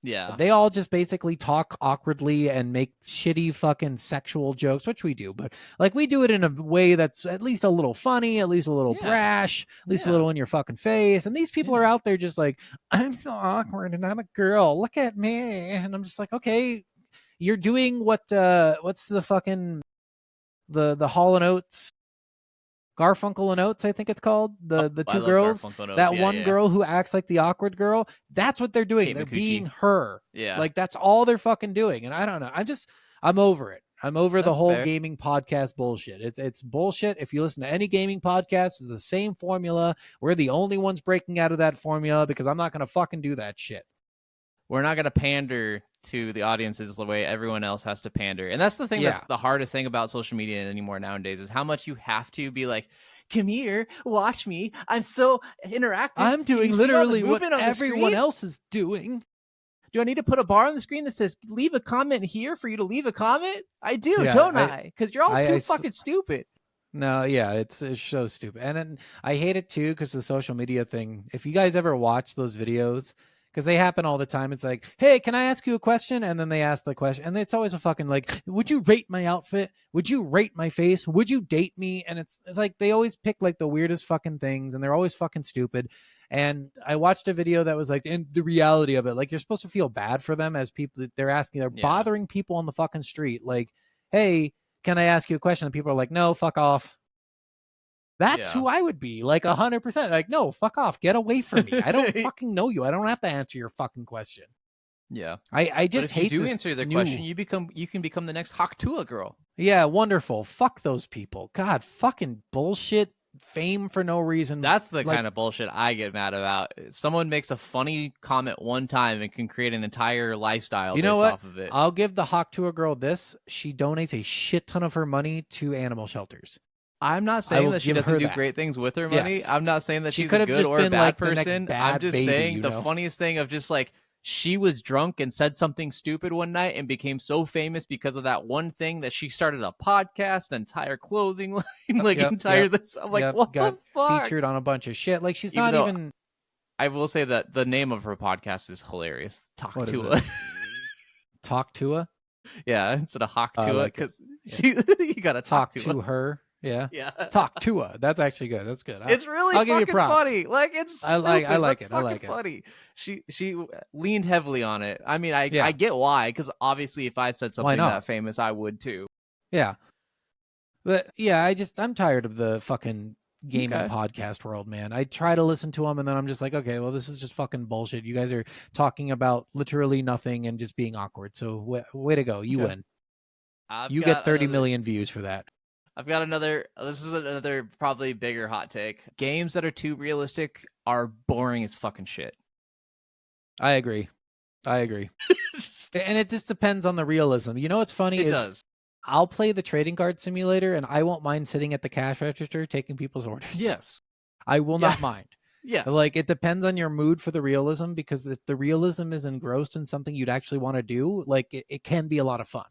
Yeah. They all just basically talk awkwardly and make shitty fucking sexual jokes, which we do, but like we do it in a way that's at least a little funny, at least a little brash, at least a little in your fucking face. And these people are out there just like, I'm so awkward and I'm a girl. Look at me. And I'm just like, okay, you're doing what's the fucking the Hall & Oates, Garfunkel and Oates, I think it's called. The I two love girls. Garfunkel and Oates. That Yeah, one yeah. girl who acts like the awkward girl. That's what they're doing. Kate They're Micucci. being her. Yeah. Like that's all they're fucking doing. And I don't know. I'm over it. I'm over the That's whole fair. gaming podcast bullshit. It's bullshit. If you listen to any gaming podcast, it's the same formula. We're the only ones breaking out of that formula because I'm not gonna fucking do that shit. We're not going to pander to the audiences the way everyone else has to pander. And that's the thing that's the hardest thing about social media anymore nowadays is how much you have to be like, come here, watch me. I'm so interactive. I'm Can doing you see all the literally what movement on the everyone screen? else is doing. Do I need to put a bar on the screen that says leave a comment here for you to leave a comment? I do, Yeah, don't I? Because you're all too I fucking stupid. No, yeah, it's so stupid. And then I hate it too because the social media thing. If you guys ever watch those videos, because they happen all the time. It's like, hey, can I ask you a question? And then they ask the question. And it's always a fucking like, would you rate my outfit? Would you rate my face? Would you date me? And it's like they always pick like the weirdest fucking things and they're always fucking stupid. And I watched a video that was like, and the reality of it, like you're supposed to feel bad for them as people. They're asking, they're bothering people on the fucking street. Like, hey, can I ask you a question? And people are like, no, fuck off. That's who I would be, like 100%. Like, no, fuck off, get away from me. I don't fucking know you. I don't have to answer your fucking question. Yeah, I just hate. If you do this answer their new... question, you can become the next Haktua girl. Yeah, wonderful. Fuck those people. God, fucking bullshit. Fame for no reason. That's the kind of bullshit I get mad about. Someone makes a funny comment one time and can create an entire lifestyle you know based what? off of it. I'll give the Hawk to a girl this. She donates a shit ton of her money to animal shelters. I'm not I saying will that she give doesn't her do that. great things with her money. Yes. I'm not saying that She she's could a have good just or a been bad like the next person. bad I'm just baby, saying you the know? funniest thing of just like she was drunk and said something stupid one night and became so famous because of that one thing that she started a podcast, an entire clothing line, like Yep, entire yep, this. I'm like, Yep, what got the fuck? featured on a bunch of shit. Like she's Even not though even. I will say that the name of her podcast is hilarious. Talk What is to it? her. Talk to her. Yeah, instead of hawk I to like it. because Yeah. she you gotta Talk talk to her. Yeah. Yeah, Talk to her. That's actually good. That's good. it's really I'll give you fucking props. funny. Like it's I like stupid, it. but I like fucking it. funny. She leaned heavily on it. I mean, I Yeah. get why, because obviously if I said Why something not? that famous, I would too. Yeah. But yeah, I'm tired of the fucking gaming Okay. podcast world, man. I try to listen to them and then I'm just like, okay, well, this is just fucking bullshit. You guys are talking about literally nothing and just being awkward. So way to go. You Okay. win. I've You got get 30 another- million views for that. I've got another. This is another probably bigger hot take. Games that are too realistic are boring as fucking shit. I agree. And it just depends on the realism. You know what's funny It is does. I'll play the trading card simulator and I won't mind sitting at the cash register taking people's orders. Yes. I will Yeah. not mind. Yeah. Like it depends on your mood for the realism, because if the realism is engrossed in something you'd actually want to do, like it can be a lot of fun.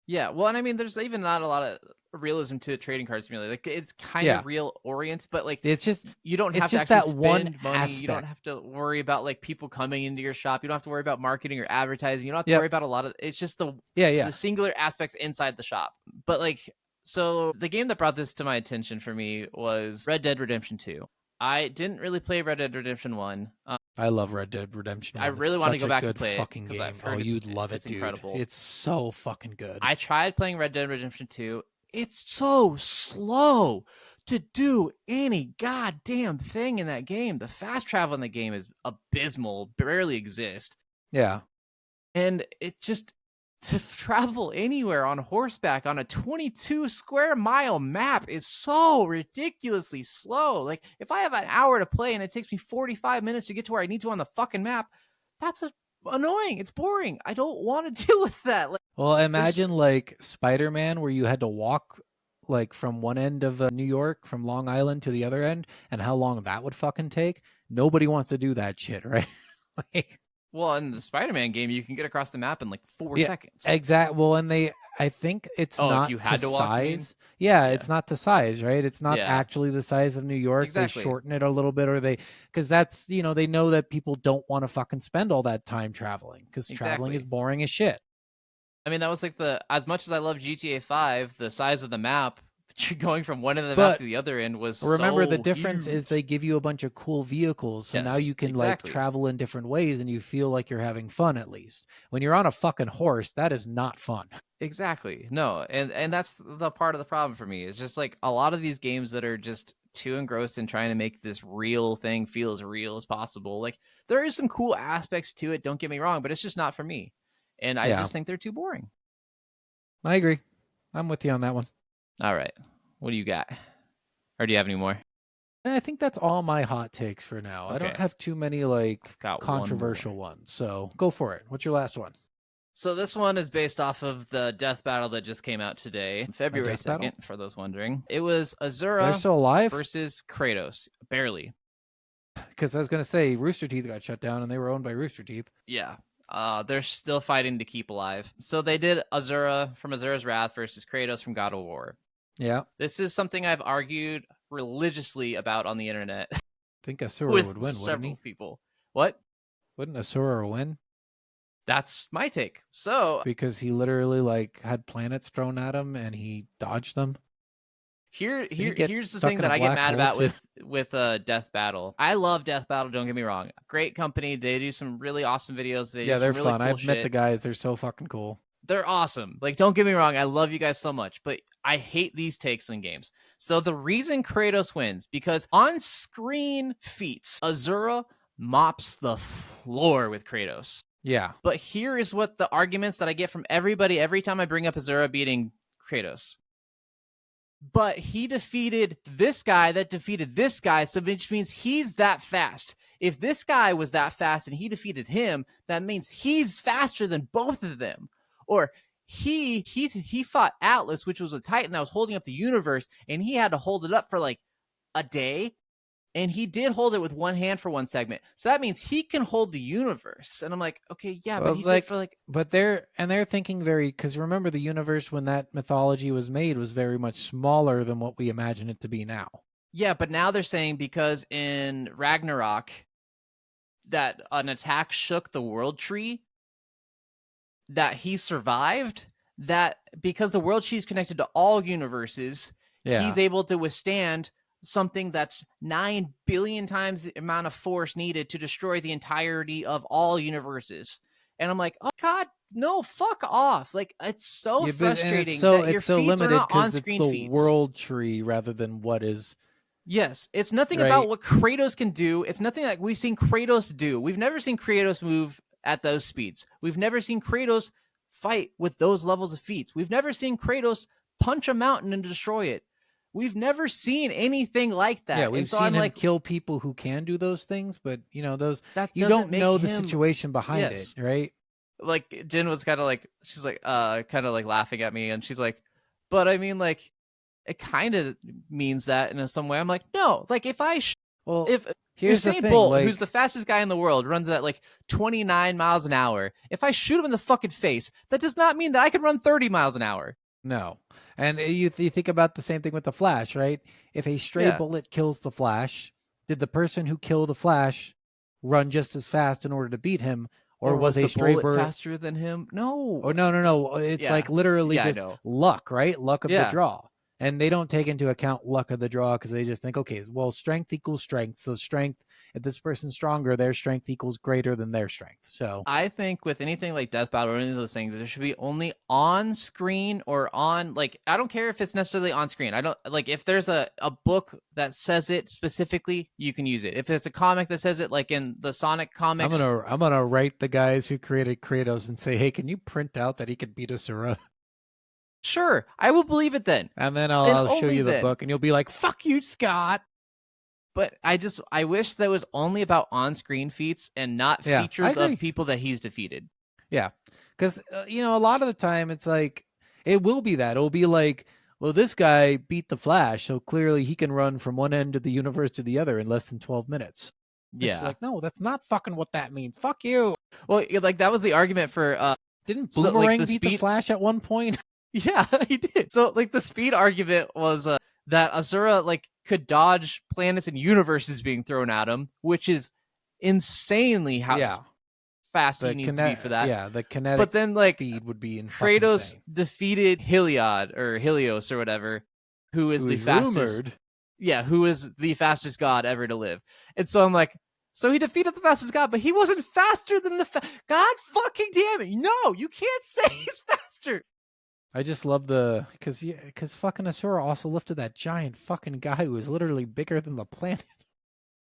Yeah. Well, and I mean, there's even not a lot of realism to a trading card simulator. Like it's kind Yeah. of real oriented, but like It's just you don't it's have to just actually that one spend money. You don't aspect. have to worry about like people coming into your shop. You don't have to worry about marketing or advertising. You don't have to Yep. worry about a lot of. It's just the yeah. the singular aspects inside the shop. But like, so the game that brought this to my attention for me was Red Dead Redemption 2. I didn't really play Red Dead Redemption 1. I love Red Dead Redemption. I 1. really It's want to such go a back and good play it, fucking 'cause game. I've heard Oh, it's- you'd love it, it's dude. incredible. It's so fucking good. I tried playing Red Dead Redemption 2. It's so slow to do any goddamn thing in that game. The fast travel in the game is abysmal, barely exist. Yeah. And it just to travel anywhere on horseback on a 22 square mile map is so ridiculously slow. Like if I have an hour to play and it takes me 45 minutes to get to where I need to on the fucking map, that's annoying. It's boring. I don't want to deal with that. Like, Well, imagine like Spider-Man, where you had to walk like from one end of New York, from Long Island to the other end, and how long that would fucking take. Nobody wants to do that shit, right? Like, well, in the Spider-Man game, you can get across the map in like 4 Yeah, seconds. exact. Well, and I think it's Oh, if not you had to walk, you mean? size. Yeah, Yeah. it's not to size, right? It's not Yeah. actually the size of New York. Exactly. They shorten it a little bit, or because that's, they know that people don't want to fucking spend all that time traveling, because traveling Exactly. is boring as shit. I mean, that was like as much as I love GTA 5, the size of the map, going from one end of the But map to the other end was Remember, the so difference huge. is they give you a bunch of cool vehicles, so now Yes, you can exactly. like travel in different ways, and you feel like you're having fun at least. When you're on a fucking horse, that is not fun. Exactly. No, and that's the part of the problem for me. It's just like a lot of these games that are just too engrossed in trying to make this real thing feel as real as possible. Like there is some cool aspects to it, don't get me wrong, but it's just not for me. And I Yeah. just think they're too boring. I agree. I'm with you on that one. All right. What do you got? Or do you have any more? And I think that's all my hot takes for now. I don't Okay. have too many like I've got one more. controversial ones, so go for it. What's your last one? So this one is based off of the death battle that just came out today, February death battle? 2nd, for those wondering. It was They're Azura still alive? versus Kratos. Barely. Because I was gonna say Rooster Teeth got shut down, and they were owned by Rooster Teeth. Yeah. They're still fighting to keep alive. So they did Azura from Azura's Wrath versus Kratos from God of War. Yeah, I This is something I've argued religiously about on the internet think Asura with would win, wouldn't several he? people. What? Wouldn't Asura win? That's my take. So Because he literally like had planets thrown at him, and he dodged them. Here, he get here's the stuck thing in that a I get black mad hole, about too? with Death Battle. I love Death Battle. Don't get me wrong. Great company. They do some really awesome videos. They do Yeah, they're some really fun. Cool I've met shit. the guys. They're so fucking cool. They're awesome. Like, don't get me wrong. I love you guys so much, but I hate these takes in games. So the reason Kratos wins, because on screen feats, Azura mops the floor with Kratos. Yeah, But here is what the arguments that I get from everybody every time I bring up Azura beating Kratos. But he defeated this guy that defeated this guy, so which means he's that fast. If this guy was that fast and he defeated him, that means he's faster than both of them. Or he fought Atlas, which was a Titan that was holding up the universe, and he had to hold it up for like a day. And he did hold it with one hand for one segment. So that means he can hold the universe. And I'm like, okay, yeah, Well, but it's he's like for like But they're thinking very, because remember the universe when that mythology was made was very much smaller than what we imagine it to be now. yeah, but now they're saying because in Ragnarok that an attack shook the world tree, that he survived, that because the world tree is connected to all universes, he's able to withstand something that's 9 billion times the amount of force needed to destroy the entirety of all universes. And I'm like, oh God, no, fuck off. Like, it's so frustrating that your feats are not on-screen it's the feats. world tree rather than what is. Yes, it's nothing Right. about what Kratos can do. It's nothing like we've seen Kratos do. We've never seen Kratos move at those speeds. We've never seen Kratos fight with those levels of feats. We've never seen Kratos punch a mountain and destroy it. We've never seen anything like that. Yeah, we've and so seen I'm him like, kill people who can do those things, but those that you doesn't don't make know the him- situation behind Yes. it, right? Like Jin was kind of like, she's like, kind of like laughing at me, and she's like, but I mean, like, it kind of means that in some way. I'm like, no, like if Well, if here's the Usain thing, Bolt, like, who's the fastest guy in the world, runs at like 29 miles an hour, if I shoot him in the fucking face, that does not mean that I can run 30 miles an hour. no. And you think about the same thing with the Flash, right? If a stray Yeah. bullet kills the Flash, did the person who killed the Flash run just as fast in order to beat him, or was a the stray bullet bullet faster than him? No. Oh no! It's Yeah. like literally Yeah, I just know. luck, right? Luck of the Yeah. draw, and they don't take into account luck of the draw because they just think, okay, well, strength equals strength. So strength, if this person's stronger, their strength equals greater than their strength. So I think with anything like Death Battle or any of those things, there should be only on screen or on, like, I don't care if it's necessarily on screen. I don't like if there's a book that says it specifically, you can use it. If it's a comic that says it, like in the Sonic comics, I'm gonna write the guys who created Kratos and say, hey, can you print out that he could beat Asura? sure, I will believe it then. And then And I'll show only you the then. book, and you'll be like, fuck you, Scott. But I wish that was only about on screen feats and not Yeah, I features agree. of people that he's defeated. Yeah, because a lot of the time it's like it will be that it'll be like, well, this guy beat the Flash, so clearly he can run from one end of the universe to the other in less than 12 minutes. It's like, no, that's not fucking what that means. Fuck you. Well, like that was the argument for Didn't So, like, Boomerang the beat the speed- Flash at one point? yeah, he did. So like the speed argument was that Asura like could dodge planets and universes being thrown at him, which is insanely how Yeah, fast he needs to be for that. Yeah, the kinetic But then like speed would be in fucking Kratos insane. defeated Heliod or Helios or whatever, who is It the was fastest. rumored. Yeah, who is the fastest god ever to live. And so I'm like, so he defeated the fastest god, but he wasn't faster than God fucking damn it. No, you can't say he's faster. I just love because fucking Asura also lifted that giant fucking guy who was literally bigger than the planet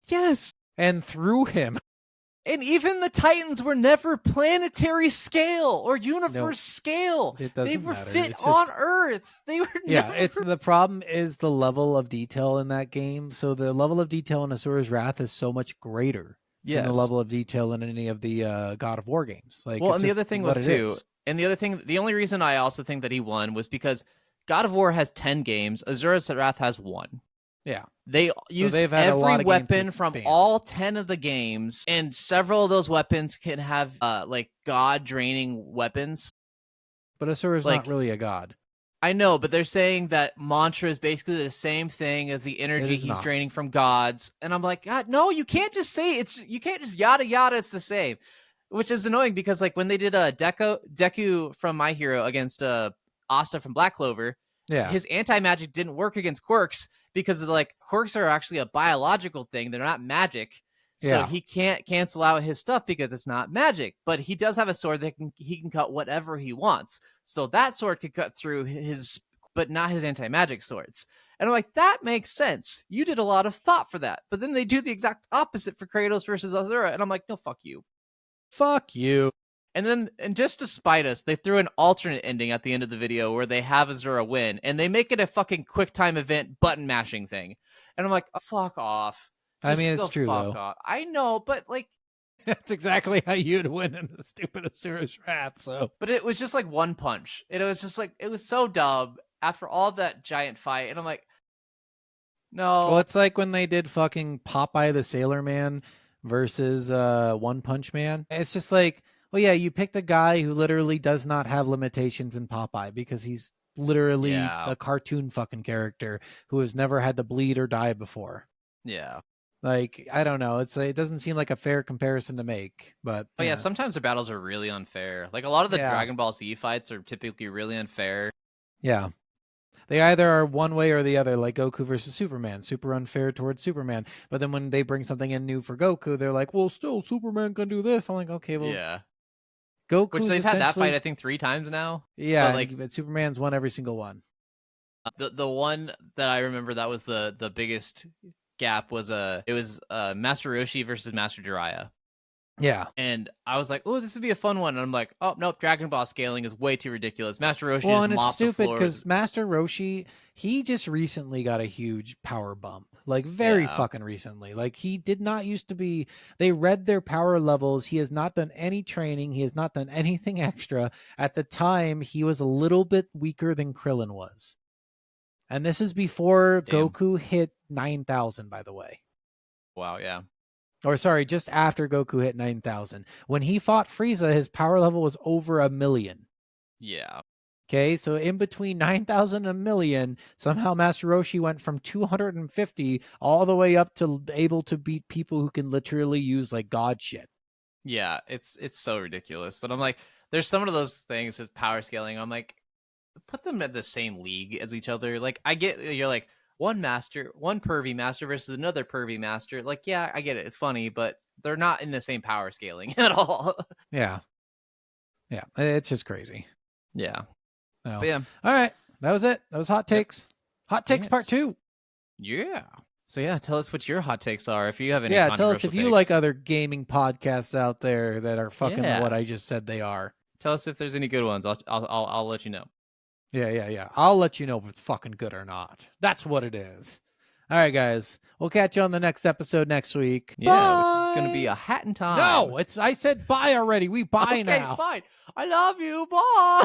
Yes. and threw him. And even the Titans were never planetary scale or universe scale. It They doesn't were matter. fit It's on just- Earth. They were Yeah, never... it's the problem is the level of detail in that game. So the level of detail in Asura's Wrath is so much greater than the level of detail in any of the God of War games. Like, Well, it's and the just other thing what was it too, is. and the other thing, the only reason I also think that he won was because God of War has 10 games, Asura's Wrath has 1. Yeah. They used they've had a lot every of games to weapon from expand. all 10 of the games, and several of those weapons can have like god draining weapons. But Asura's like- not really a god. I know, but they're saying that mantra is basically the same thing as the energy is he's not. draining from gods. And I'm like, God, no, you can't just say you can't just yada yada, it's the same. Which is annoying because like when they did Deku from My Hero against Asta from Black Clover, Yeah. his anti-magic didn't work against quirks because like quirks are actually a biological thing. They're not magic. So Yeah. he can't cancel out his stuff because it's not magic. But he does have a sword that he can cut whatever he wants. So that sword could cut through his, but not his anti-magic swords. And I'm like, that makes sense. You did a lot of thought for that. But then they do the exact opposite for Kratos versus Asura. And I'm like, no, fuck you. Fuck you. And just to spite us, they threw an alternate ending at the end of the video where they have Azura win, and they make it a fucking quick time event button mashing thing. And I'm like, fuck off. I Just mean, it's go true, fuck though. off. I know, but like, That's exactly how you'd win in the stupid Asura's Wrath. So, But it was just like one punch. And it was just like, it was so dumb after all that giant fight. And I'm like, no. well, it's like when they did fucking Popeye the Sailor Man versus One Punch Man. It's just like, well, yeah, you picked a guy who literally does not have limitations in Popeye because he's literally Yeah. a cartoon fucking character who has never had to bleed or die before. Yeah. Like, I don't know. It doesn't seem like a fair comparison to make, but But yeah, sometimes the battles are really unfair. Like a lot of the Yeah. Dragon Ball Z fights are typically really unfair. yeah. They either are one way or the other, like Goku versus Superman, super unfair towards Superman. But then when they bring something in new for Goku, they're like, well, still, Superman can do this. I'm like, okay, well, Yeah. Goku. Which they've had that fight, I think, 3 times now. Yeah, but, but Superman's won every single one. The one that I remember that was the biggest gap was Master Roshi versus Master Jiraiya. Yeah. And I was like, oh, this would be a fun one. And I'm like, oh, nope, Dragon Ball scaling is way too ridiculous. Master Roshi Well, just and it's mopped the stupid floors. because Master Roshi, he just recently got a huge power bump. Like, very Yeah. fucking recently. Like, he did not used to be. They read their power levels. He has not done any training. He has not done anything extra. At the time, he was a little bit weaker than Krillin was. And this is before Damn. Goku hit 9,000, by the way. Wow, yeah. Or sorry, just after Goku hit 9,000. When he fought Frieza, his power level was over 1,000,000. Yeah. Okay, so in between 9,000 and 1,000,000, somehow Master Roshi went from 250 all the way up to able to beat people who can literally use like god shit. Yeah, it's so ridiculous. But I'm like, there's some of those things with power scaling. I'm like, put them at the same league as each other. Like, I get you're like one pervy master versus another pervy master. Like, yeah, I get it. It's funny, but they're not in the same power scaling at all. Yeah. Yeah, it's just crazy. Yeah. Oh. But yeah. All right, that was it. That was Hot Takes. Hot Takes Yes. Part 2. Yeah. So yeah, tell us what your hot takes are. If you have any, Yeah, tell us if controversial you takes. like other gaming podcasts out there that are fucking Yeah. what I just said they are. Tell us if there's any good ones. I'll let you know. Yeah. I'll let you know if it's fucking good or not. That's what it is. All right, guys. We'll catch you on the next episode next week. Yeah, which is gonna be Bye. a hat in time. No, I said bye already. We bye okay, now. fine. I love you. Bye.